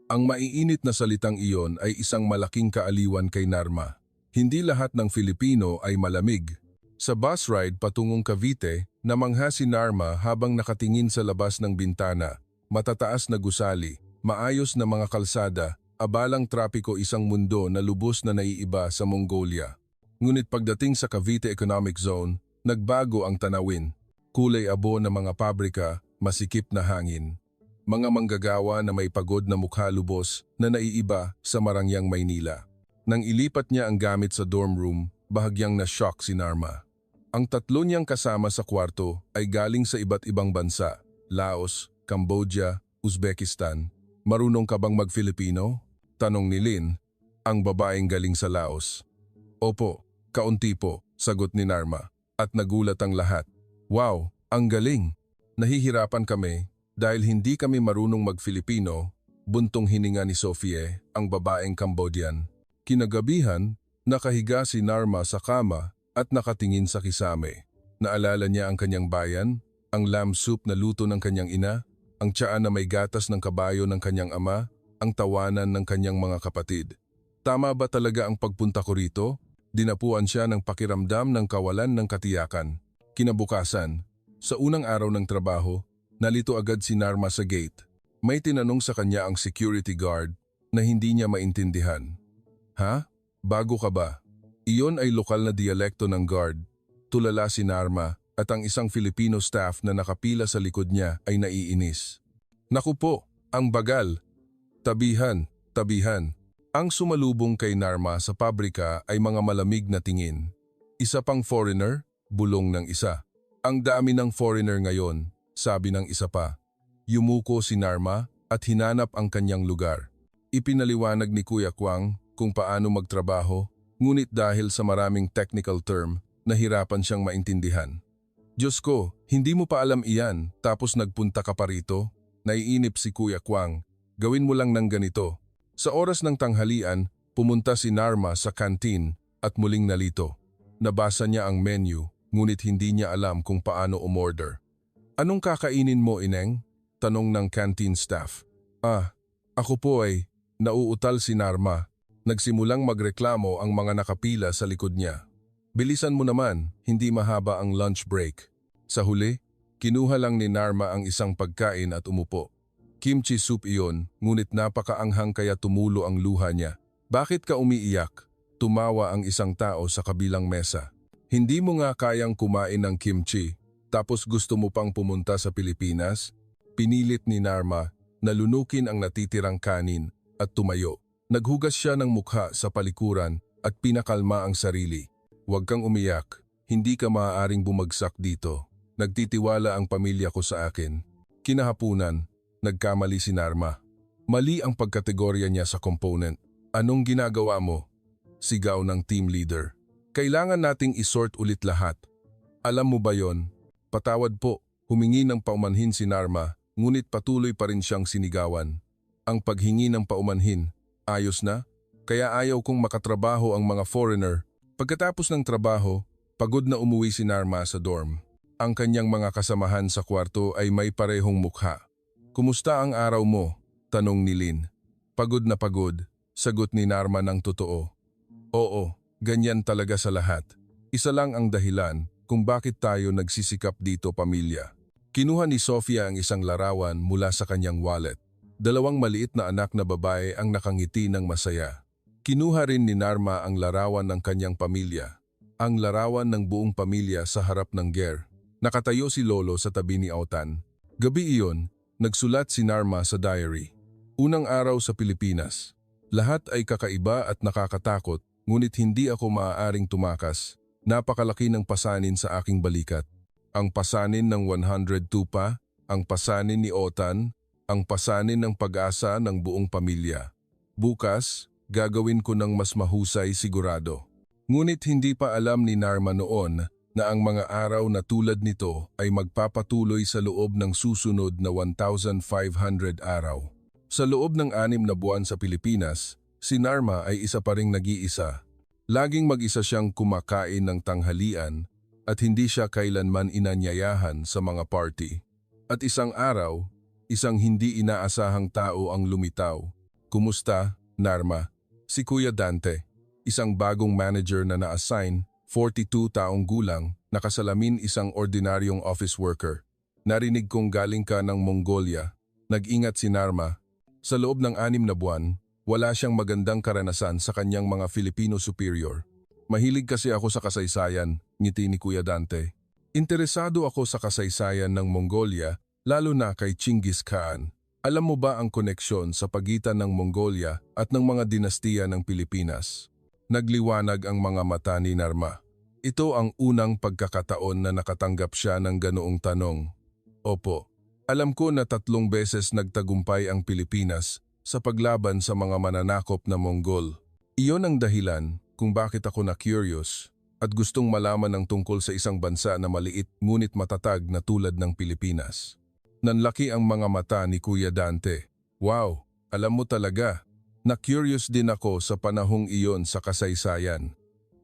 Ang maiinit na salitang iyon ay isang malaking kaaliwan kay Narma. Hindi lahat ng Filipino ay malamig. Sa bus ride patungong Cavite, namangha si Narma habang nakatingin sa labas ng bintana. Matataas na gusali, maayos na mga kalsada, abalang trapiko, isang mundo na lubos na naiiba sa Mongolia. Ngunit pagdating sa Cavite Economic Zone, nagbago ang tanawin. Kulay abo na mga pabrika, masikip na hangin. Mga manggagawa na may pagod na mukha, lubos na naiiba sa Marangyang, Maynila. Nang ilipat niya ang gamit sa dorm room, bahagyang na-shock si Narma. Ang tatlo niyang kasama sa kwarto ay galing sa iba't ibang bansa, Laos, Cambodia, Uzbekistan. "Marunong ka bang mag-Filipino?" tanong ni Lynn, ang babaeng galing sa Laos. "Opo, Kaunti po, sagot ni Narma. At nagulat ang lahat. Wow, ang galing! Nahihirapan kami dahil hindi kami marunong mag-Filipino, buntong hininga ni Sophie, ang babaeng Cambodian. Kinagabihan, nakahiga si Narma sa kama at nakatingin sa kisame. Naalala niya ang kanyang bayan, ang lamb soup na luto ng kanyang ina, ang tiyaan na may gatas ng kabayo ng kanyang ama, ang tawanan ng kanyang mga kapatid. Tama ba talaga ang pagpunta ko rito? Dinapuan siya ng pakiramdam ng kawalan ng katiyakan. Kinabukasan, sa unang araw ng trabaho, nalito agad si Narma sa gate. May tinanong sa kanya ang security guard na hindi niya maintindihan. Ha? Bago ka ba? Iyon ay lokal na dialekto ng guard. Tulala si Narma at ang isang Filipino staff na nakapila sa likod niya ay naiinis. Naku po, ang bagal. Tabihan, tabihan. Ang sumalubong kay Narma sa pabrika ay mga malamig na tingin. Isa pang foreigner, bulong ng isa. Ang dami ng foreigner ngayon, sabi ng isa pa. Yumuko si Narma at hinanap ang kanyang lugar. Ipinaliwanag ni Kuya Kwang kung paano magtrabaho, ngunit dahil sa maraming technical term, nahirapan siyang maintindihan. Diyos ko, hindi mo pa alam iyan tapos nagpunta ka pa rito? Naiinip si Kuya Kwang. Gawin mo lang ng ganito. Sa oras ng tanghalian, pumunta si Narma sa canteen at muling nalito. Nabasa niya ang menu, ngunit hindi niya alam kung paano umorder. Anong kakainin mo, Ineng? Tanong ng canteen staff. Ako po ay, nauutal si Narma. Nagsimulang magreklamo ang mga nakapila sa likod niya. Bilisan mo naman, hindi mahaba ang lunch break. Sa huli, kinuha lang ni Narma ang isang pagkain at umupo. Kimchi soup iyon, ngunit napakaanghang kaya tumulo ang luha niya. Bakit ka umiiyak? Tumawa ang isang tao sa kabilang mesa. Hindi mo nga kayang kumain ng kimchi, tapos gusto mo pang pumunta sa Pilipinas? Pinilit ni Narma na lunukin ang natitirang kanin at tumayo. Naghugas siya ng mukha sa palikuran at pinakalma ang sarili. Huwag kang umiyak, hindi ka maaaring bumagsak dito. Nagtitiwala ang pamilya ko sa akin. Kinahapunan, nagkamali si Narma. Mali ang pagkategorya niya sa component. Anong ginagawa mo? Sigaw ng team leader. Kailangan nating isort ulit lahat. Alam mo ba yon? Patawad po, humingi ng paumanhin si Narma, ngunit patuloy pa rin siyang sinigawan. Ang paghingi ng paumanhin, ayos na? Kaya ayaw kong makatrabaho ang mga foreigner. Pagkatapos ng trabaho, pagod na umuwi si Narma sa dorm. Ang kanyang mga kasamahan sa kwarto ay may parehong mukha. Kumusta ang araw mo? Tanong ni Lynn. Pagod na pagod, sagot ni Narma ng totoo. Oo, ganyan talaga sa lahat. Isa lang ang dahilan kung bakit tayo nagsisikap dito pamilya. Kinuha ni Sofia ang isang larawan mula sa kanyang wallet. 2 maliit na anak na babae ang nakangiti ng masaya. Kinuha rin ni Narma ang larawan ng kanyang pamilya. Ang larawan ng buong pamilya sa harap ng ger. Nakatayo si Lolo sa tabi ni Autan. Gabi iyon, nagsulat si Narma sa diary. Unang araw sa Pilipinas. Lahat ay kakaiba at nakakatakot, ngunit hindi ako maaaring tumakas. Napakalaki ng pasanin sa aking balikat. Ang pasanin ng 102 pa, ang pasanin ni Autan, ang pasanin ng pag-asa ng buong pamilya. Bukas, gagawin ko ng mas mahusay sigurado. Ngunit hindi pa alam ni Narma noon na ang mga araw na tulad nito ay magpapatuloy sa loob ng susunod na 1,500 araw. Sa loob ng 6 na buwan sa Pilipinas, si Narma ay isa pa ring nag-iisa. Laging mag-isa siyang kumakain ng tanghalian at hindi siya kailanman inanyayahan sa mga party. At isang araw, isang hindi inaasahang tao ang lumitaw. Kumusta, Narma? Si Kuya Dante, isang bagong manager na na-assign, 42 taong gulang, nakasalamin isang ordinaryong office worker. Narinig kong galing ka ng Mongolia. Nag-ingat si Narma. Sa loob ng 6 na buwan, wala siyang magandang karanasan sa kanyang mga Filipino superior. Mahilig kasi ako sa kasaysayan, ngiti ni Kuya Dante. Interesado ako sa kasaysayan ng Mongolia, lalo na kay Genghis Khan. Alam mo ba ang koneksyon sa pagitan ng Mongolia at ng mga dinastiya ng Pilipinas? Nagliwanag ang mga mata ni Narma. Ito ang unang pagkakataon na nakatanggap siya ng ganoong tanong. Opo, alam ko na 3 beses nagtagumpay ang Pilipinas sa paglaban sa mga mananakop na Mongol. Iyon ang dahilan kung bakit ako na-curious. at gustong malaman ng tungkol sa isang bansa na maliit ngunit matatag na tulad ng Pilipinas. Nanlaki ang mga mata ni Kuya Dante. Wow, alam mo talaga. Na-curious din ako sa panahong iyon sa kasaysayan.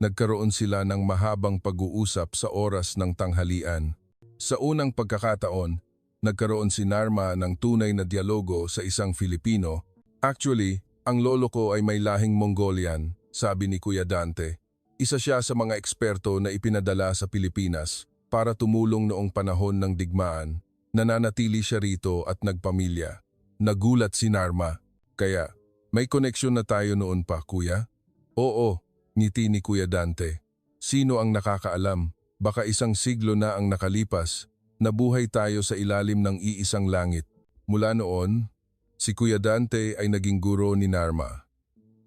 Nagkaroon sila ng mahabang pag-uusap sa oras ng tanghalian. Sa unang pagkakataon, nagkaroon si Narma ng tunay na dialogo sa isang Filipino. Actually, ang lolo ko ay may lahing Mongolian, sabi ni Kuya Dante. Isa siya sa mga eksperto na ipinadala sa Pilipinas para tumulong noong panahon ng digmaan. Nananatili siya rito at nagpamilya. Nagulat si Narma. Kaya, may koneksyon na tayo noon pa, kuya? Oo, ngiti ni Kuya Dante. Sino ang nakakaalam? Baka isang siglo na ang nakalipas. Nabuhay tayo sa ilalim ng iisang langit. Mula noon, si Kuya Dante ay naging guro ni Narma.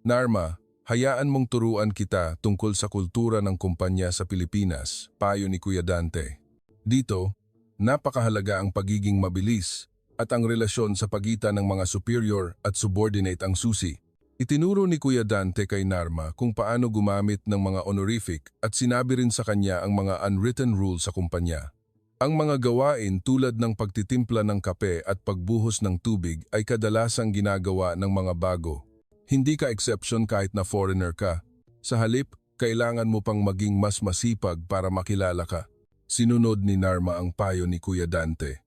Narma, hayaan mong turuan kita tungkol sa kultura ng kumpanya sa Pilipinas, payo ni Kuya Dante. Dito, napakahalaga ang pagiging mabilis at ang relasyon sa pagitan ng mga superior at subordinate ang susi. Itinuro ni Kuya Dante kay Narma kung paano gumamit ng mga honorific at sinabi rin sa kanya ang mga unwritten rules sa kumpanya. Ang mga gawain tulad ng pagtitimpla ng kape at pagbuhos ng tubig ay kadalasang ginagawa ng mga bago. Hindi ka exception kahit na foreigner ka. Sa halip, kailangan mo pang maging mas masipag para makilala ka. Sinunod ni Narma ang payo ni Kuya Dante.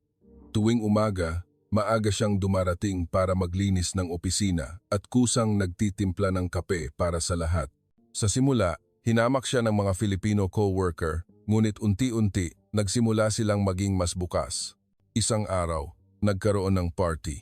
Tuwing umaga, maaga siyang dumarating para maglinis ng opisina at kusang nagtitimpla ng kape para sa lahat. Sa simula, hinamak siya ng mga Filipino co-worker, ngunit unti-unti nagsimula silang maging mas bukas. Isang araw, nagkaroon ng party.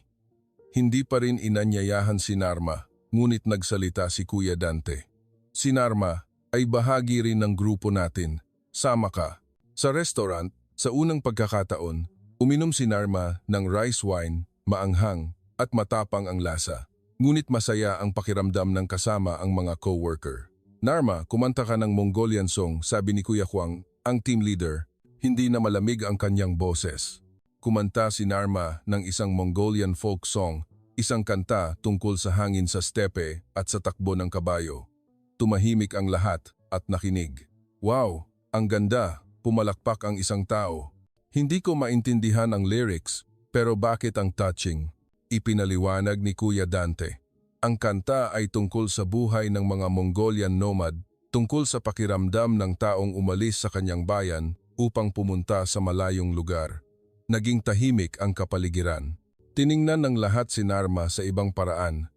Hindi pa rin inanyayahan si Narma, ngunit nagsalita si Kuya Dante. Si Narma ay bahagi rin ng grupo natin. Sama ka. Sa restaurant, sa unang pagkakataon, uminom si Narma ng rice wine, maanghang at matapang ang lasa. Ngunit masaya ang pakiramdam ng kasama ang mga co-worker. Narma, kumanta ka ng Mongolian song, sabi ni Kuya Kwang, ang team leader. Hindi na malamig ang kanyang boses. Kumanta si Narma ng isang Mongolian folk song, isang kanta tungkol sa hangin sa steppe at sa takbo ng kabayo. Tumahimik ang lahat at nakinig. Wow, ang ganda, pumalakpak ang isang tao. Hindi ko maintindihan ang lyrics, pero bakit ang touching? Ipinaliwanag ni Kuya Dante. Ang kanta ay tungkol sa buhay ng mga Mongolian nomad, tungkol sa pakiramdam ng taong umalis sa kanyang bayan upang pumunta sa malayong lugar. Naging tahimik ang kapaligiran. Tiningnan ng lahat si Narma sa ibang paraan.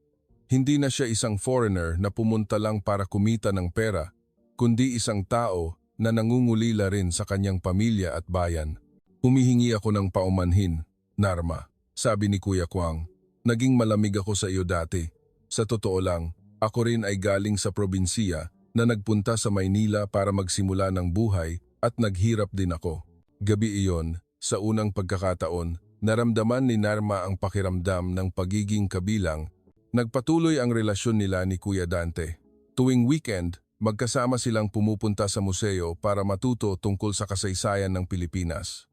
Hindi na siya isang foreigner na pumunta lang para kumita ng pera, kundi isang tao na nangungulila rin sa kanyang pamilya at bayan. Humihingi ako ng paumanhin, Narma, sabi ni Kuya Kwang. Naging malamig ako sa iyo dati. Sa totoo lang, ako rin ay galing sa probinsiya na nagpunta sa Maynila para magsimula ng buhay at naghirap din ako. Gabi iyon, sa unang pagkakataon, naramdaman ni Narma ang pakiramdam ng pagiging kabilang. Nagpatuloy ang relasyon nila ni Kuya Dante. Tuwing weekend, magkasama silang pumupunta sa museo para matuto tungkol sa kasaysayan ng Pilipinas.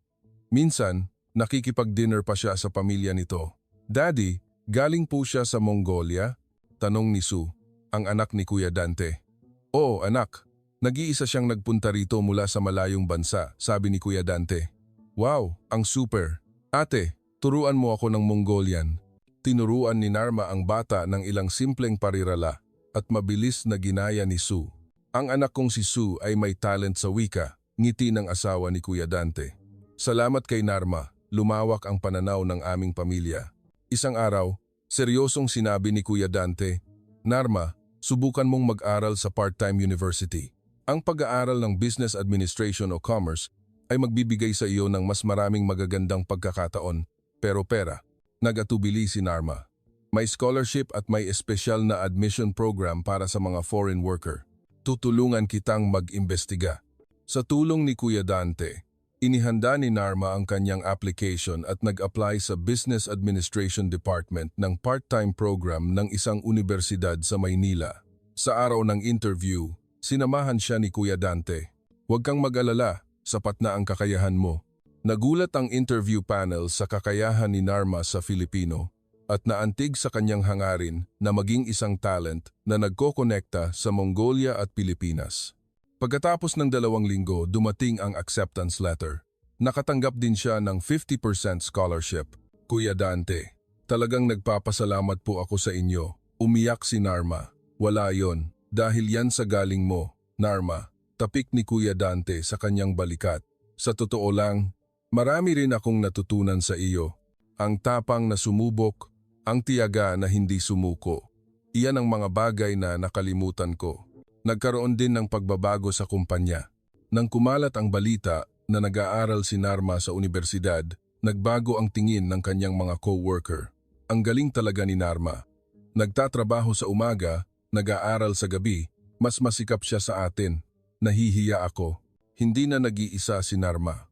Minsan, nakikipag-dinner pa siya sa pamilya nito. Daddy, galing po siya sa Mongolia? Tanong ni Sue, ang anak ni Kuya Dante. Oo, anak. Nag-iisa siyang nagpunta rito mula sa malayong bansa, sabi ni Kuya Dante. Wow, ang super. Ate, turuan mo ako ng Mongolian. Tinuruan ni Narma ang bata ng ilang simpleng parirala at mabilis na ginaya ni Sue. Ang anak kong si Sue ay may talent sa wika, ngiti ng asawa ni Kuya Dante. Salamat kay Narma, lumawak ang pananaw ng aming pamilya. Isang araw, seryosong sinabi ni Kuya Dante, Narma, subukan mong mag-aral sa part-time university. Ang pag-aaral ng Business Administration o Commerce ay magbibigay sa iyo ng mas maraming magagandang pagkakataon, pero pera. Nag-atubili si Narma. May scholarship at may espesyal na admission program para sa mga foreign worker. Tutulungan kitang mag-imbestiga. Sa tulong ni Kuya Dante, inihanda ni Narma ang kanyang application at nag-apply sa Business Administration Department ng part-time program ng isang universidad sa Maynila. Sa araw ng interview, sinamahan siya ni Kuya Dante. Huwag kang mag-alala, sapat na ang kakayahan mo. Nagulat ang interview panel sa kakayahan ni Narma sa Filipino at naantig sa kanyang hangarin na maging isang talent na nagkokonekta sa Mongolia at Pilipinas. Pagkatapos ng 2 linggo, dumating ang acceptance letter. Nakatanggap din siya ng 50% scholarship. Kuya Dante, talagang nagpapasalamat po ako sa inyo. Umiyak si Narma. Wala yon, dahil yan sa galing mo, Narma. Tapik ni Kuya Dante sa kanyang balikat. Sa totoo lang, marami rin akong natutunan sa iyo. Ang tapang na sumubok, ang tiyaga na hindi sumuko. Iyan ang mga bagay na nakalimutan ko. Nagkaroon din ng pagbabago sa kumpanya. Nang kumalat ang balita na nag-aaral si Narma sa universidad, nagbago ang tingin ng kanyang mga co-worker. Ang galing talaga ni Narma. Nagtatrabaho sa umaga, nag-aaral sa gabi, mas masikap siya sa atin. Nahihiya ako. Hindi na nag-iisa si Narma.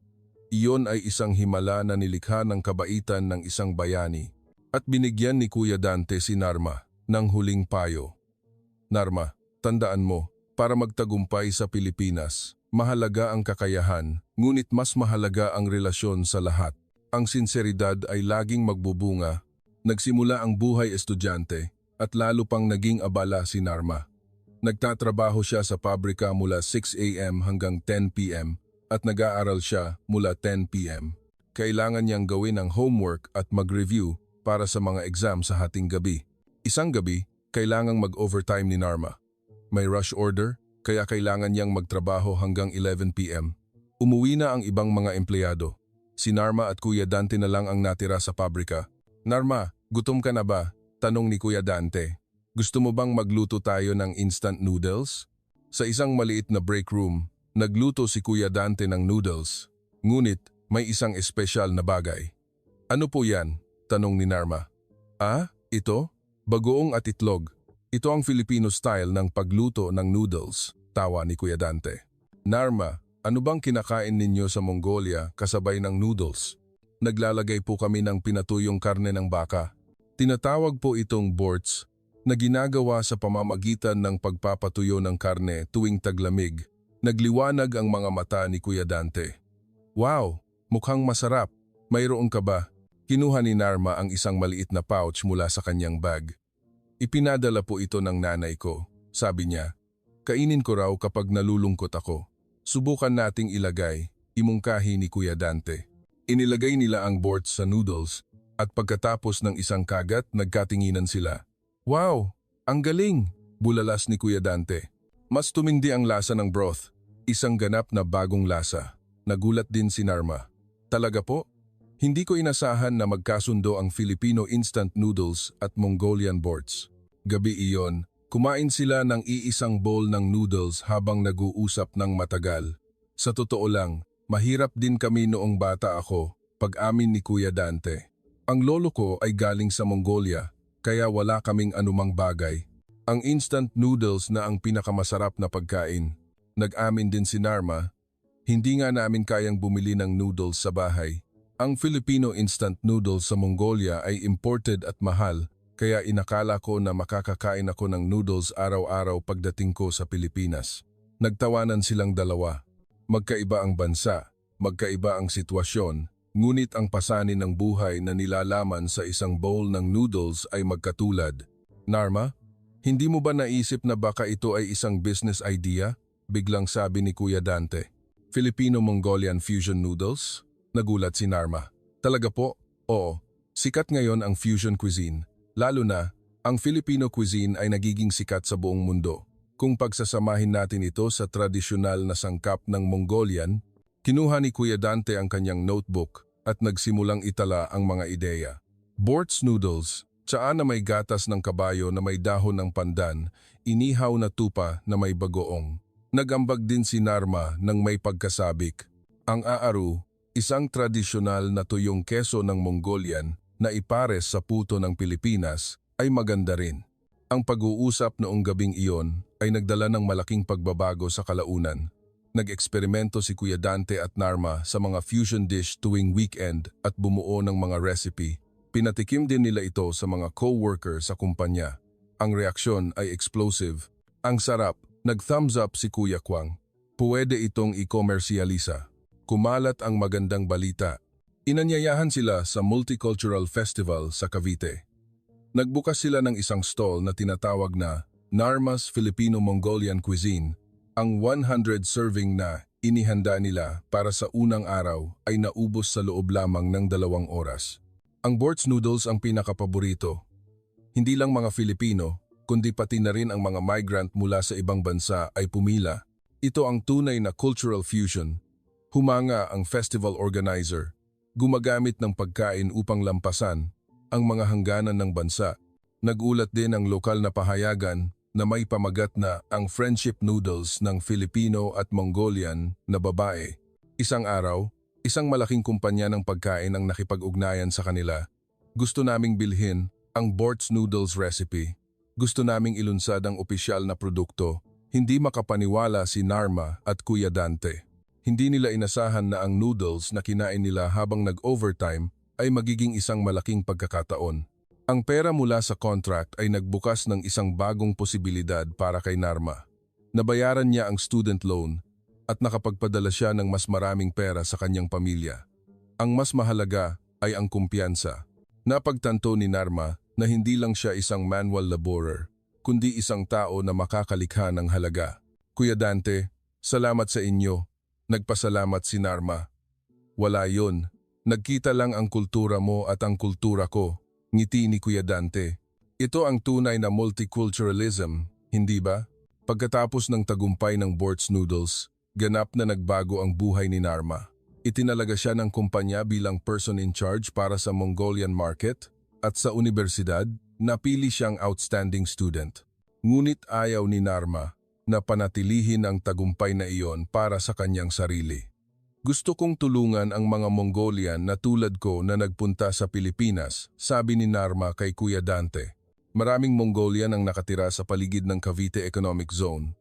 Iyon ay isang himala na nilikha ng kabaitan ng isang bayani. At binigyan ni Kuya Dante si Narma ng huling payo. Narma, tandaan mo, para magtagumpay sa Pilipinas, mahalaga ang kakayahan, ngunit mas mahalaga ang relasyon sa lahat. Ang sinseridad ay laging magbubunga. Nagsimula ang buhay estudyante at lalo pang naging abala si Narma. Nagtatrabaho siya sa pabrika mula 6 a.m. hanggang 10 p.m. at nag-aaral siya mula 10 p.m. Kailangan niyang gawin ang homework at mag-review para sa mga exam sa hating gabi. Isang gabi, kailangang mag-overtime ni Narma. May rush order, kaya kailangan niyang magtrabaho hanggang 11 p.m. Umuwi na ang ibang mga empleyado. Si Narma at Kuya Dante na lang ang natira sa pabrika. Narma, gutom ka na ba? Tanong ni Kuya Dante. Gusto mo bang magluto tayo ng instant noodles? Sa isang maliit na break room, nagluto si Kuya Dante ng noodles. Ngunit may isang espesyal na bagay. Ano po yan? Tanong ni Narma. Ito? Bagoong at itlog. Ito ang Filipino style ng pagluto ng noodles, tawa ni Kuya Dante. Narma, ano bang kinakain ninyo sa Mongolia kasabay ng noodles? Naglalagay po kami ng pinatuyong karne ng baka. Tinatawag po itong borts na ginagawa sa pamamagitan ng pagpapatuyo ng karne tuwing taglamig. Nagliwanag ang mga mata ni Kuya Dante. Wow, mukhang masarap. Mayroon ka ba? Kinuha ni Narma ang isang maliit na pouch mula sa kanyang bag. Ipinadala po ito ng nanay ko. Sabi niya, kainin ko raw kapag nalulungkot ako. Subukan nating ilagay, imungkahi ni Kuya Dante. Inilagay nila ang borts sa noodles at pagkatapos ng isang kagat, nagkatinginan sila. Wow, ang galing! Bulalas ni Kuya Dante. Mas tumindi ang lasa ng broth. Isang ganap na bagong lasa. Nagulat din si Narma. Talaga po? Hindi ko inasahan na magkasundo ang Filipino instant noodles at Mongolian borts. Gabi iyon, kumain sila ng iisang bowl ng noodles habang nag-uusap ng matagal. Sa totoo lang, mahirap din kami noong bata ako, pag-amin ni Kuya Dante. Ang lolo ko ay galing sa Mongolia, kaya wala kaming anumang bagay. Ang instant noodles na ang pinakamasarap na pagkain. Nag-amin din si Narma, hindi nga namin kayang bumili ng noodles sa bahay. Ang Filipino instant noodles sa Mongolia ay imported at mahal, kaya inakala ko na makakakain ako ng noodles araw-araw pagdating ko sa Pilipinas. Nagtawanan silang dalawa. Magkaiba ang bansa, magkaiba ang sitwasyon, ngunit ang pasanin ng buhay na nilalaman sa isang bowl ng noodles ay magkatulad. Narma, hindi mo ba naisip na baka ito ay isang business idea? Biglang sabi ni Kuya Dante. Filipino-Mongolian fusion noodles? Nagulat si Narma. Talaga po? Oo. Sikat ngayon ang fusion cuisine. Lalo na, ang Filipino cuisine ay nagiging sikat sa buong mundo. Kung pagsasamahin natin ito sa tradisyonal na sangkap ng Mongolian, kinuha ni Kuya Dante ang kanyang notebook at nagsimulang itala ang mga ideya. Borts noodles, tsaa na may gatas ng kabayo na may dahon ng pandan, inihaw na tupa na may bagoong. Nagambag din si Narma ng may pagkasabik. Ang aaru, isang tradisyonal na tuyong keso ng Mongolian na ipares sa puto ng Pilipinas, ay maganda rin. Ang pag-uusap noong gabing iyon ay nagdala ng malaking pagbabago sa kalaunan. Nag-eksperimento si Kuya Dante at Narma sa mga fusion dish tuwing weekend at bumuo ng mga recipe. Pinatikim din nila ito sa mga co-worker sa kumpanya. Ang reaksyon ay explosive. Ang sarap, nag-thumbs up si Kuya Kwang. Pwede itong i-komersyalisa. Kumalat ang magandang balita. Inanyayahan sila sa Multicultural Festival sa Cavite. Nagbukas sila ng isang stall na tinatawag na Narma's Filipino-Mongolian Cuisine Ang 100 serving na inihanda nila para sa unang araw ay naubos sa loob lamang ng 2 oras. Ang Bort's noodles ang pinakapaborito. Hindi lang mga Filipino, kundi pati na rin ang mga migrant mula sa ibang bansa ay pumila. Ito ang tunay na cultural fusion. Humanga ang festival organizer, gumagamit ng pagkain upang lampasan ang mga hangganan ng bansa. Nagulat din ang lokal na pahayagan na may pamagat na ang friendship noodles ng Filipino at Mongolian na babae. Isang araw, isang malaking kumpanya ng pagkain ang nakipag-ugnayan sa kanila. Gusto naming bilhin ang Bort's noodles recipe. Gusto naming ilunsad ang opisyal na produkto. Hindi makapaniwala si Narma at Kuya Dante. Hindi nila inasahan na ang noodles na kinain nila habang nag-overtime ay magiging isang malaking pagkakataon. Ang pera mula sa contract ay nagbukas ng isang bagong posibilidad para kay Narma. Nabayaran niya ang student loan at nakapagpadala siya ng mas maraming pera sa kanyang pamilya. Ang mas mahalaga ay ang kumpiyansa. Napagtanto ni Narma na hindi lang siya isang manual laborer, kundi isang tao na makakalikha ng halaga. Kuya Dante, salamat sa inyo. Nagpasalamat si Narma. Wala yun. Nagkita lang ang kultura mo at ang kultura ko. Ngiti ni Kuya Dante. Ito ang tunay na multiculturalism, hindi ba? Pagkatapos ng tagumpay ng Bort's noodles, ganap na nagbago ang buhay ni Narma. Itinalaga siya ng kumpanya bilang person in charge para sa Mongolian market at sa universidad, napili siyang outstanding student. Ngunit ayaw ni Narma na panatilihin ang tagumpay na iyon para sa kanyang sarili. Gusto kong tulungan ang mga Mongolian na tulad ko na nagpunta sa Pilipinas, sabi ni Narma kay Kuya Dante. Maraming Mongolian ang nakatira sa paligid ng Cavite Economic Zone.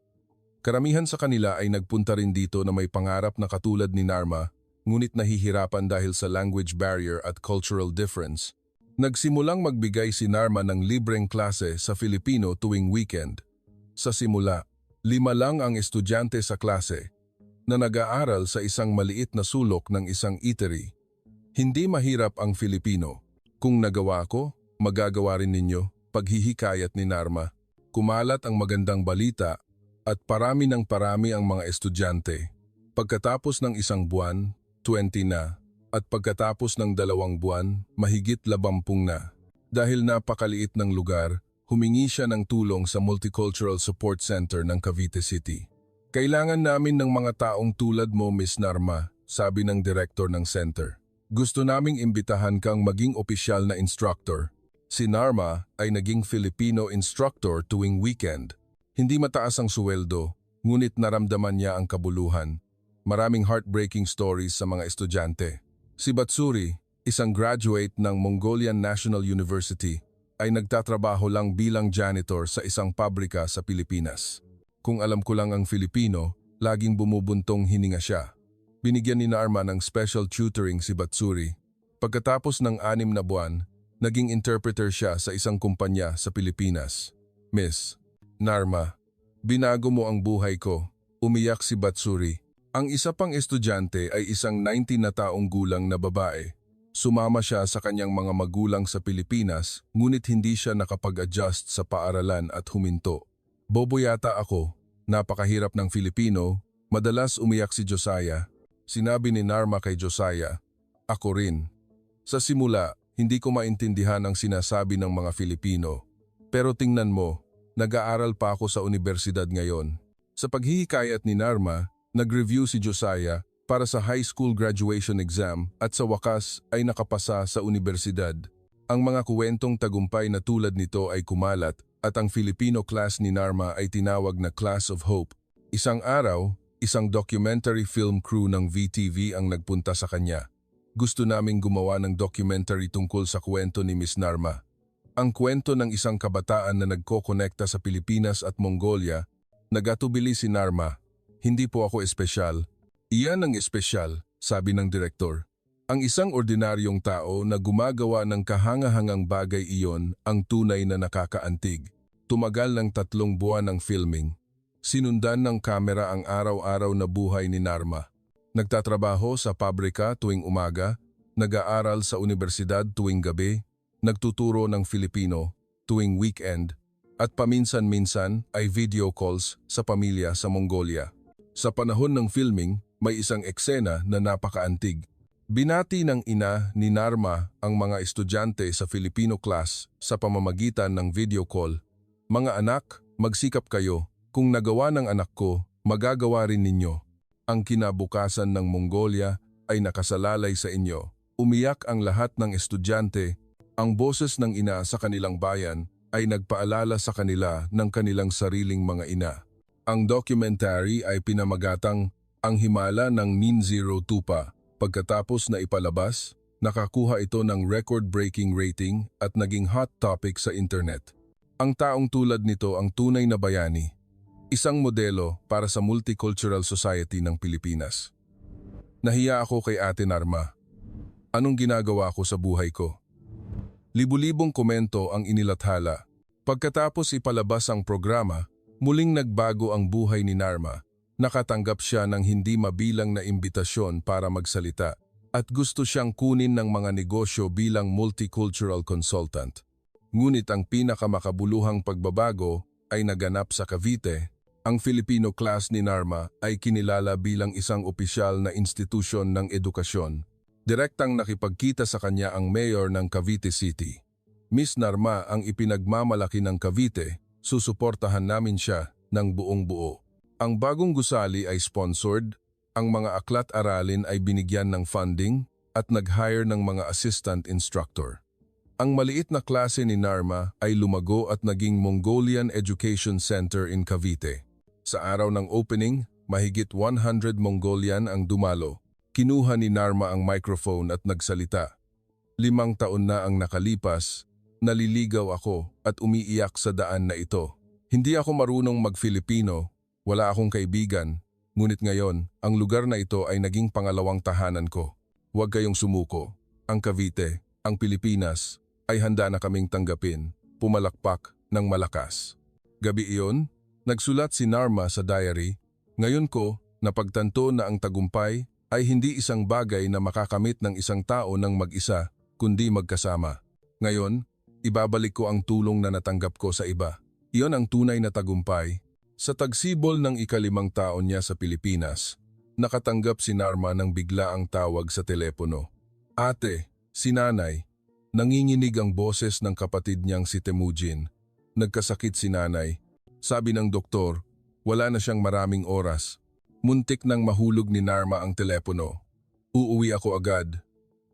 Karamihan sa kanila ay nagpunta rin dito na may pangarap na katulad ni Narma, ngunit nahihirapan dahil sa language barrier at cultural difference. Nagsimulang magbigay si Narma ng libreng klase sa Filipino tuwing weekend. Sa simula, 5 lang ang estudyante sa klase na nag-aaral sa isang maliit na sulok ng isang eatery. Hindi mahirap ang Filipino. Kung nagawa ko, magagawa rin ninyo, paghihikayat ni Narma. Kumalat ang magandang balita at parami ng parami ang mga estudyante. Pagkatapos ng 1 buwan, 20 na, at pagkatapos ng 2 buwan, mahigit 80 na. Dahil napakaliit ng lugar, humingi siya ng tulong sa Multicultural Support Center ng Cavite City. Kailangan namin ng mga taong tulad mo, Miss Narma, sabi ng direktor ng center. Gusto naming imbitahan kang maging opisyal na instructor. Si Narma ay naging Filipino instructor tuwing weekend. Hindi mataas ang suweldo, ngunit naramdaman niya ang kabuluhan. Maraming heartbreaking stories sa mga estudyante. Si Batsuri, isang graduate ng Mongolian National University, ay nagtatrabaho lang bilang janitor sa isang pabrika sa Pilipinas. Kung alam ko lang ang Filipino, laging bumubuntong hininga siya. Binigyan ni Narma ng special tutoring si Batsuri. Pagkatapos ng 6 na buwan, naging interpreter siya sa isang kumpanya sa Pilipinas. Miss Narma, binago mo ang buhay ko, umiyak si Batsuri. Ang isa pang estudyante ay isang 19 na taong gulang na babae. Sumama siya sa kanyang mga magulang sa Pilipinas, ngunit hindi siya nakapag-adjust sa paaralan at huminto. Bobo yata ako, napakahirap ng Filipino, madalas umiyak si Josiah. Sinabi ni Narma kay Josiah, ako rin. Sa simula, hindi ko maintindihan ang sinasabi ng mga Filipino. Pero tingnan mo, nag-aaral pa ako sa universidad ngayon. Sa paghihikayat ni Narma, nag-review si Josiah para sa high school graduation exam at sa wakas ay nakapasa sa universidad. Ang mga kuwentong tagumpay na tulad nito ay kumalat at ang Filipino class ni Narma ay tinawag na Class of Hope. Isang araw, isang documentary film crew ng VTV ang nagpunta sa kanya. Gusto naming gumawa ng documentary tungkol sa kwento ni Miss Narma. Ang kwento ng isang kabataan na nagkokonekta sa Pilipinas at Mongolia. Nagatubili si Narma. Hindi po ako espesyal. Iyan ang espesyal, sabi ng direktor. Ang isang ordinaryong tao na gumagawa ng kahangahangang bagay iyon ang tunay na nakakaantig. Tumagal ng 3 buwan ang filming. Sinundan ng kamera ang araw-araw na buhay ni Narma. Nagtatrabaho sa pabrika tuwing umaga, nag-aaral sa universidad tuwing gabi, nagtuturo ng Filipino tuwing weekend, at paminsan-minsan ay video calls sa pamilya sa Mongolia. Sa panahon ng filming, may isang eksena na napakaantig. Binati ng ina ni Narma ang mga estudyante sa Filipino class sa pamamagitan ng video call. Mga anak, magsikap kayo. Kung nagawa ng anak ko, magagawa rin ninyo. Ang kinabukasan ng Mongolia ay nakasalalay sa inyo. Umiyak ang lahat ng estudyante. Ang boses ng ina sa kanilang bayan ay nagpaalala sa kanila ng kanilang sariling mga ina. Ang documentary ay pinamagatang Ang Himala ng Ninziro Tupa. Pagkatapos na ipalabas, nakakuha ito ng record-breaking rating at naging hot topic sa internet. Ang taong tulad nito ang tunay na bayani, isang modelo para sa multicultural society ng Pilipinas. Nahiya ako kay Ate Narma. Anong ginagawa ko sa buhay ko? Libu-libong komento ang inilathala. Pagkatapos ipalabas ang programa, muling nagbago ang buhay ni Narma. Nakatanggap siya ng hindi mabilang na imbitasyon para magsalita at gusto siyang kunin ng mga negosyo bilang multicultural consultant. Ngunit ang pinakamakabuluhang pagbabago ay naganap sa Cavite. Ang Filipino class ni Narma ay kinilala bilang isang opisyal na institusyon ng edukasyon. Direktang nakipagkita sa kanya ang mayor ng Cavite City. Miss Narma ang ipinagmamalaki ng Cavite, susuportahan namin siya ng buong buo. Ang bagong gusali ay sponsored, ang mga aklat-aralin ay binigyan ng funding at nag-hire ng mga assistant instructor. Ang maliit na klase ni Narma ay lumago at naging Mongolian Education Center in Cavite. Sa araw ng opening, mahigit 100 Mongolian ang dumalo. Kinuha ni Narma ang microphone at nagsalita. 5 taon na ang nakalipas, naliligaw ako at umiiyak sa daan na ito. Hindi ako marunong mag-Filipino, wala akong kaibigan, ngunit ngayon, ang lugar na ito ay naging pangalawang tahanan ko. Huwag kayong sumuko. Ang Cavite, ang Pilipinas, ay handa na kaming tanggapin, pumalakpak ng malakas. Gabi iyon, nagsulat si Narma sa diary, ngayon ko, napagtanto na ang tagumpay ay hindi isang bagay na makakamit ng isang tao ng mag-isa, kundi magkasama. Ngayon, ibabalik ko ang tulong na natanggap ko sa iba. Iyon ang tunay na tagumpay. Sa tagsibol ng ika-5 taon niya sa Pilipinas, nakatanggap si Narma ng biglaang tawag sa telepono. Ate, si nanay. Nanginginig ang boses ng kapatid niyang si Temujin. Nagkasakit si nanay. Sabi ng doktor, wala na siyang maraming oras. Muntik nang mahulog ni Narma ang telepono. Uuwi ako agad.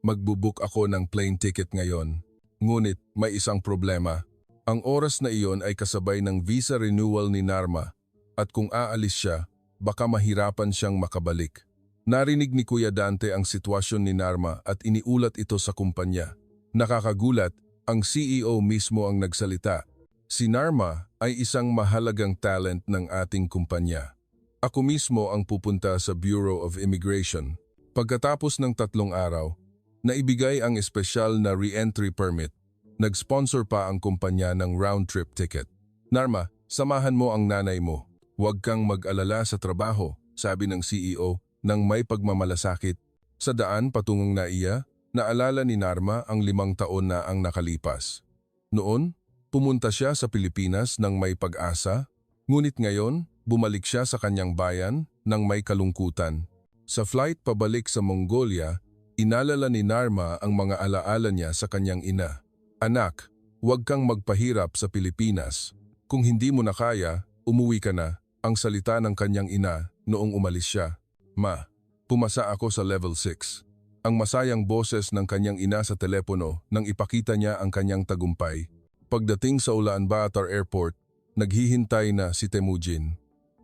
Magbubook ako ng plane ticket ngayon. Ngunit may isang problema. Ang oras na iyon ay kasabay ng visa renewal ni Narma at kung aalis siya, baka mahirapan siyang makabalik. Narinig ni Kuya Dante ang sitwasyon ni Narma at iniulat ito sa kumpanya. Nakakagulat, ang CEO mismo ang nagsalita. Si Narma ay isang mahalagang talent ng ating kumpanya. Ako mismo ang pupunta sa Bureau of Immigration. Pagkatapos ng 3 araw, naibigay ang espesyal na re-entry permit. Nag-sponsor pa ang kumpanya ng round-trip ticket. Narma, samahan mo ang nanay mo. Huwag kang mag-alala sa trabaho, sabi ng CEO nang may pagmamalasakit. Sa daan patungong Naiya, naalala ni Narma ang 5 taon na ang nakalipas. Noon, pumunta siya sa Pilipinas ng may pag-asa, ngunit ngayon, bumalik siya sa kanyang bayan ng may kalungkutan. Sa flight pabalik sa Mongolia, inalala ni Narma ang mga alaala niya sa kanyang ina. Anak, huwag kang magpahirap sa Pilipinas. Kung hindi mo na kaya, umuwi ka na, ang salita ng kanyang ina noong umalis siya. Ma, pumasa ako sa level 6. Ang masayang boses ng kanyang ina sa telepono nang ipakita niya ang kanyang tagumpay. Pagdating sa Ulaanbaatar Airport, naghihintay na si Temujin.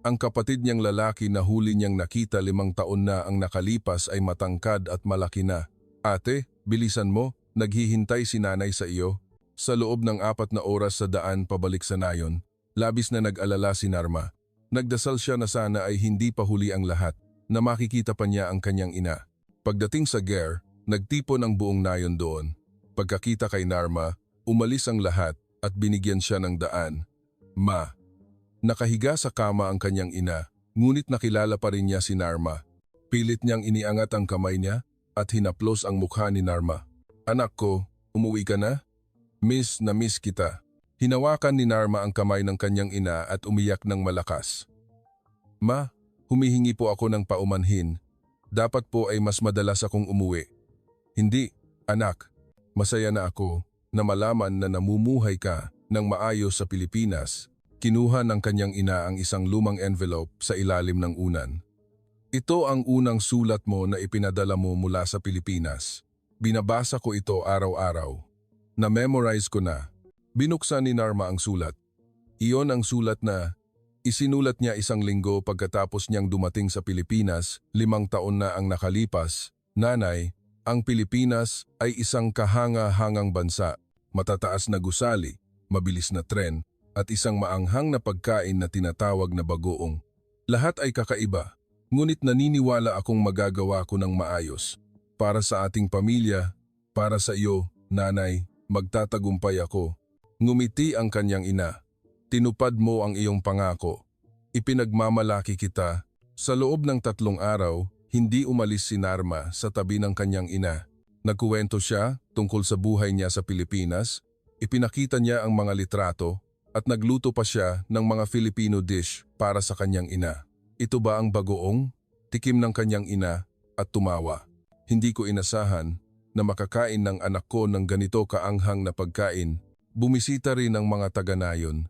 Ang kapatid niyang lalaki na huli niyang nakita 5 taon na ang nakalipas ay matangkad at malaki na. Ate, bilisan mo, naghihintay si nanay sa iyo. Sa loob ng 4 na oras sa daan pabalik sa nayon, labis na nag-alala si Narma. Nagdasal siya na sana ay hindi pa huli ang lahat, na makikita pa niya ang kanyang ina. Pagdating sa Ger, nagtipon ang buong nayon doon. Pagkakita kay Narma, umalis ang lahat at binigyan siya ng daan. Ma. Nakahiga sa kama ang kanyang ina, ngunit nakilala pa rin niya si Narma. Pilit niyang iniangat ang kamay niya at hinaplos ang mukha ni Narma. Anak ko, umuwi ka na? Miss na miss kita. Hinawakan ni Narma ang kamay ng kanyang ina at umiyak ng malakas. Ma, humihingi po ako ng paumanhin. Dapat po ay mas madalas akong umuwi. Hindi, anak. Masaya na ako na malaman na namumuhay ka ng maayos sa Pilipinas. Kinuha ng kanyang ina ang isang lumang envelope sa ilalim ng unan. Ito ang unang sulat mo na ipinadala mo mula sa Pilipinas. Binabasa ko ito araw-araw. Na-memorize ko na. Binuksan ni Narma ang sulat. Iyon ang sulat na isinulat niya 1 linggo pagkatapos niyang dumating sa Pilipinas, 5 taon na ang nakalipas. Nanay, ang Pilipinas ay isang kahanga-hangang bansa, matataas na gusali, mabilis na tren, at isang maanghang na pagkain na tinatawag na bagoong. Lahat ay kakaiba, ngunit naniniwala akong magagawa ko ng maayos. Para sa ating pamilya, para sa iyo, nanay, magtatagumpay ako. Ngumiti ang kanyang ina. Tinupad mo ang iyong pangako. Ipinagmamalaki kita. Sa loob ng 3 araw, hindi umalis si Narma sa tabi ng kanyang ina. Nagkuwento siya tungkol sa buhay niya sa Pilipinas, ipinakita niya ang mga litrato, at nagluto pa siya ng mga Filipino dish para sa kanyang ina. Ito ba ang bagoong? Tikim ng kanyang ina at tumawa. Hindi ko inasahan na makakain ng anak ko ng ganito kaanghang na pagkain. Bumisita rin ang mga taga-nayon.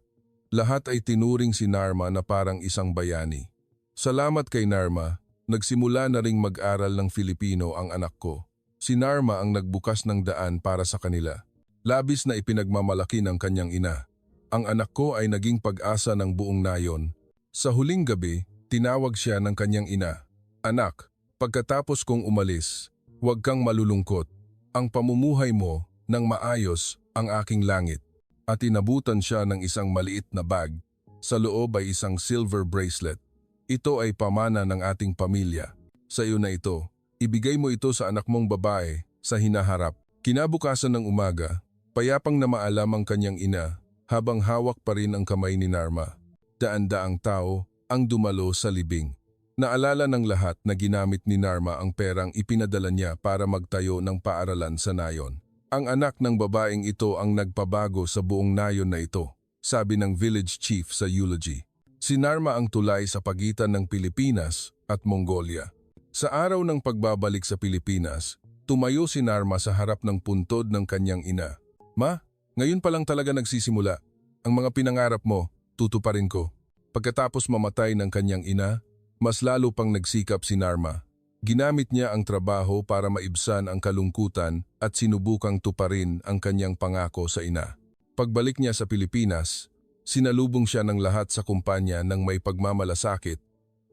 Lahat ay tinuring si Narma na parang isang bayani. Salamat kay Narma, nagsimula na ring mag-aral ng Filipino ang anak ko. Si Narma ang nagbukas ng daan para sa kanila. Labis na ipinagmamalaki ng kanyang ina. Ang anak ko ay naging pag-asa ng buong nayon. Sa huling gabi, tinawag siya ng kanyang ina. Anak, pagkatapos kong umalis, huwag kang malulungkot. Ang pamumuhay mo nang maayos ang aking langit. At inabutan siya ng isang maliit na bag. Sa loob ay isang silver bracelet. Ito ay pamana ng ating pamilya. Sa iyo na ito. Ibigay mo ito sa anak mong babae sa hinaharap. Kinabukasan ng umaga, payapang na maalam ang kanyang ina habang hawak pa rin ang kamay ni Narma. Daan-daang tao ang dumalo sa libing. Naalala ng lahat na ginamit ni Narma ang perang ipinadala niya para magtayo ng paaralan sa nayon. Ang anak ng babaeng ito ang nagpabago sa buong nayon na ito, sabi ng village chief sa eulogy. Si Narma ang tulay sa pagitan ng Pilipinas at Mongolia. Sa araw ng pagbabalik sa Pilipinas, tumayo si Narma sa harap ng puntod ng kanyang ina. Ma, ngayon pa lang talaga nagsisimula. Ang mga pinangarap mo, tutuparin ko. Pagkatapos mamatay ng kanyang ina, mas lalo pang nagsikap si Narma. Ginamit niya ang trabaho para maibsan ang kalungkutan at sinubukang tuparin ang kanyang pangako sa ina. Pagbalik niya sa Pilipinas, sinalubong siya ng lahat sa kumpanya ng may pagmamalasakit.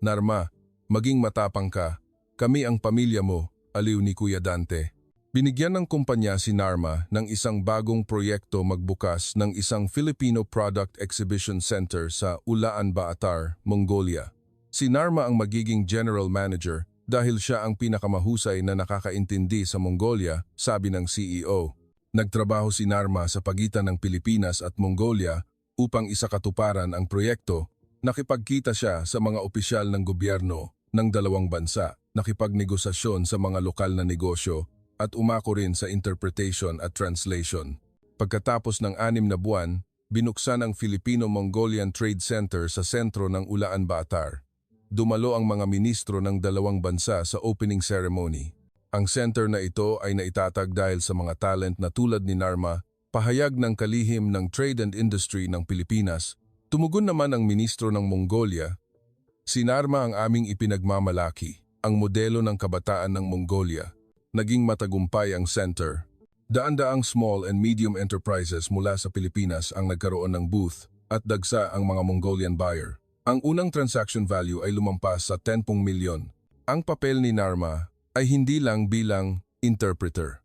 Narma, maging matapang ka. Kami ang pamilya mo, aliw ni Kuya Dante. Binigyan ng kumpanya si Narma ng isang bagong proyekto magbukas ng isang Filipino Product Exhibition Center sa Ulaanbaatar, Mongolia. Si Narma ang magiging general manager dahil siya ang pinakamahusay na nakakaintindi sa Mongolia, sabi ng CEO. Nagtrabaho si Narma sa pagitan ng Pilipinas at Mongolia upang isakatuparan ang proyekto. Nakipagkita siya sa mga opisyal ng gobyerno ng dalawang bansa, nakipagnegosasyon sa mga lokal na negosyo at umako rin sa interpretation at translation. Pagkatapos ng 6 na buwan, binuksan ang Filipino-Mongolian Trade Center sa sentro ng Ulaanbaatar. Dumalo ang mga ministro ng dalawang bansa sa opening ceremony. Ang center na ito ay naitatag dahil sa mga talent na tulad ni Narma, pahayag ng kalihim ng trade and industry ng Pilipinas. Tumugon naman ang ministro ng Mongolia. Si Narma ang aming ipinagmamalaki, ang modelo ng kabataan ng Mongolia. Naging matagumpay ang center. Daan-daang small and medium enterprises mula sa Pilipinas ang nagkaroon ng booth at dagsa ang mga Mongolian buyer. Ang unang transaction value ay lumampas sa 10 milyon. Ang papel ni Narma ay hindi lang bilang interpreter.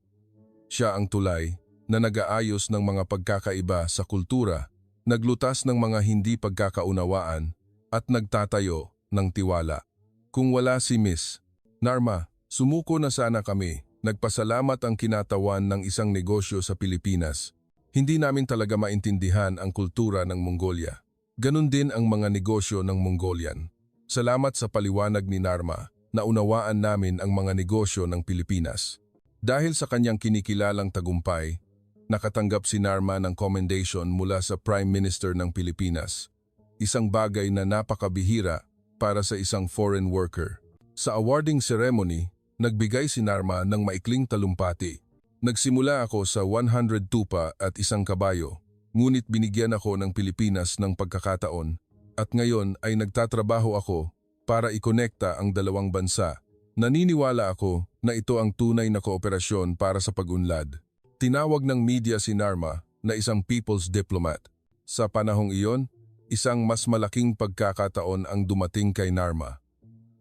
Siya ang tulay na nag-aayos ng mga pagkakaiba sa kultura, naglutas ng mga hindi pagkakaunawaan, at nagtatayo ng tiwala. Kung wala si Miss Narma, sumuko na sana kami. Nagpasalamat ang kinatawan ng isang negosyo sa Pilipinas. Hindi namin talaga maintindihan ang kultura ng Mongolia. Ganon din ang mga negosyo ng Mongolian. Salamat sa paliwanag ni Narma, naunawaan namin ang mga negosyo ng Pilipinas. Dahil sa kanyang kinikilalang tagumpay, nakatanggap si Narma ng commendation mula sa Prime Minister ng Pilipinas. Isang bagay na napakabihira para sa isang foreign worker. Sa awarding ceremony, nagbigay si Narma ng maikling talumpati. Nagsimula ako sa 100 tupa at isang kabayo, ngunit binigyan ako ng Pilipinas ng pagkakataon at ngayon ay nagtatrabaho ako para ikonekta ang dalawang bansa. Naniniwala ako na ito ang tunay na kooperasyon para sa pag-unlad. Tinawag ng media si Narma na isang people's diplomat. Sa panahong iyon, isang mas malaking pagkakataon ang dumating kay Narma.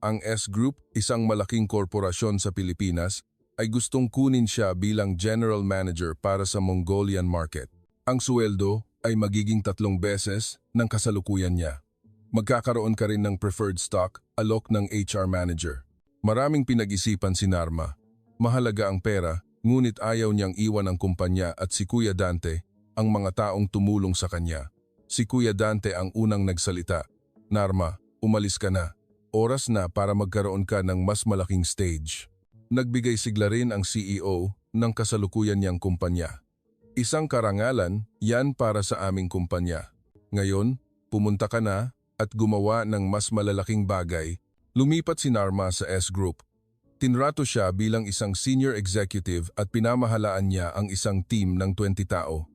Ang S-Group, isang malaking korporasyon sa Pilipinas, ay gustong kunin siya bilang general manager para sa Mongolian market. Ang sweldo ay magiging 3 beses ng kasalukuyan niya. Magkakaroon ka rin ng preferred stock, alok ng HR manager. Maraming pinag-isipan si Narma. Mahalaga ang pera, ngunit ayaw niyang iwan ang kumpanya at si Kuya Dante, ang mga taong tumulong sa kanya. Si Kuya Dante ang unang nagsalita. Narma, umalis ka na. Oras na para magkaroon ka ng mas malaking stage. Nagbigay sigla rin ang CEO ng kasalukuyan niyang kumpanya. Isang karangalan, yan para sa aming kumpanya. Ngayon, pumunta ka na at gumawa ng mas malalaking bagay. Lumipat si Narma sa S-Group. Tinrato siya bilang isang senior executive at pinamahalaan niya ang isang team ng 20 tao.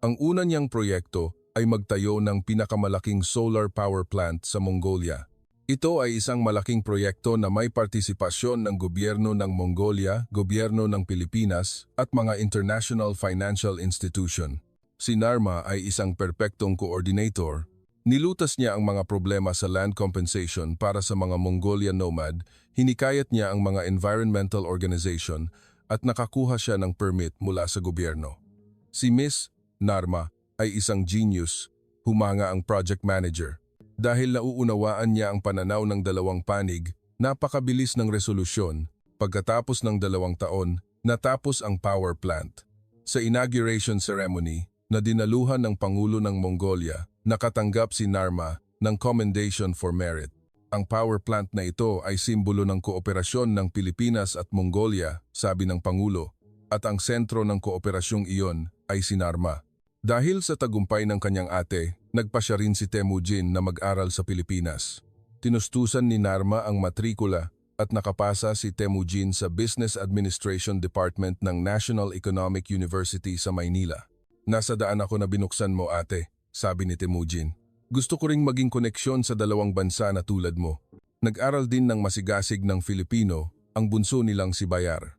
Ang una niyang proyekto ay magtayo ng pinakamalaking solar power plant sa Mongolia. Ito ay isang malaking proyekto na may partisipasyon ng gobyerno ng Mongolia, gobyerno ng Pilipinas at mga international financial institution. Si Narma ay isang perpektong coordinator. Nilutas niya ang mga problema sa land compensation para sa mga Mongolian nomad, hinikayat niya ang mga environmental organization at nakakuha siya ng permit mula sa gobyerno. Si Miss Narma ay isang genius, humanga ang project manager. Dahil nauunawaan niya ang pananaw ng dalawang panig, napakabilis ng resolusyon. Pagkatapos ng 2 taon, natapos ang power plant. Sa inauguration ceremony, na dinaluhan ng Pangulo ng Mongolia, nakatanggap si Narma ng Commendation for Merit. Ang power plant na ito ay simbolo ng kooperasyon ng Pilipinas at Mongolia, sabi ng Pangulo, at ang sentro ng kooperasyong iyon ay si Narma. Dahil sa tagumpay ng kanyang ate, nagpasya rin si Temujin na mag-aral sa Pilipinas. Tinustusan ni Narma ang matrikula at nakapasa si Temujin sa Business Administration Department ng National Economic University sa Maynila. Nasa daan ako na binuksan mo, ate, sabi ni Temujin. Gusto ko ring maging koneksyon sa dalawang bansa na tulad mo. Nag-aral din ng masigasig ng Filipino, ang bunso nilang si Bayar.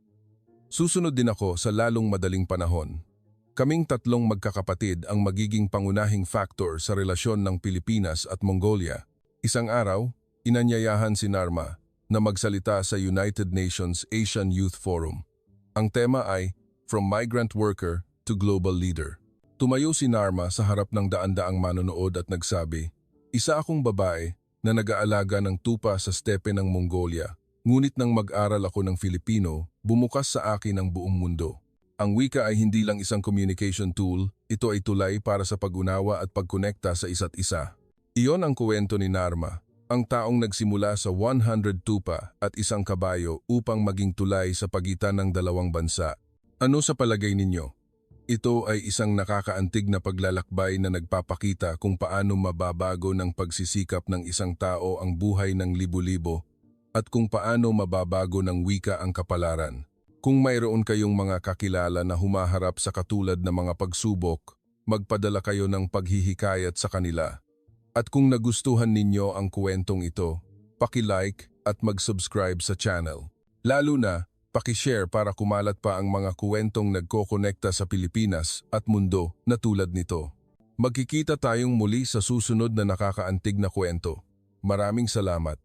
Susunod din ako sa lalong madaling panahon. Kaming 3 magkakapatid ang magiging pangunahing factor sa relasyon ng Pilipinas at Mongolia. Isang araw, inanyayahan si Narma na magsalita sa United Nations Asian Youth Forum. Ang tema ay From Migrant Worker to Global Leader. Tumayo si Narma sa harap ng daan-daang manonood at nagsabi, "Isa akong babae na nag-aalaga ng tupa sa stepe ng Mongolia, ngunit nang mag-aral ako ng Filipino, bumukas sa akin ang buong mundo. Ang wika ay hindi lang isang communication tool, ito ay tulay para sa pag-unawa at pagkonekta sa isa't isa." Iyon ang kuwento ni Narma, ang taong nagsimula sa 100 tupa at isang kabayo upang maging tulay sa pagitan ng dalawang bansa. Ano sa palagay ninyo? Ito ay isang nakakaantig na paglalakbay na nagpapakita kung paano mababago ng pagsisikap ng isang tao ang buhay ng libo-libo at kung paano mababago ng wika ang kapalaran. Kung mayroon kayong mga kakilala na humaharap sa katulad na mga pagsubok, magpadala kayo ng paghihikayat sa kanila. At kung nagustuhan ninyo ang kwentong ito, paki-like at mag-subscribe sa channel. Lalo na, paki-share para kumalat pa ang mga kwentong nagkokonekta sa Pilipinas at mundo na tulad nito. Magkikita tayong muli sa susunod na nakakaantig na kwento. Maraming salamat.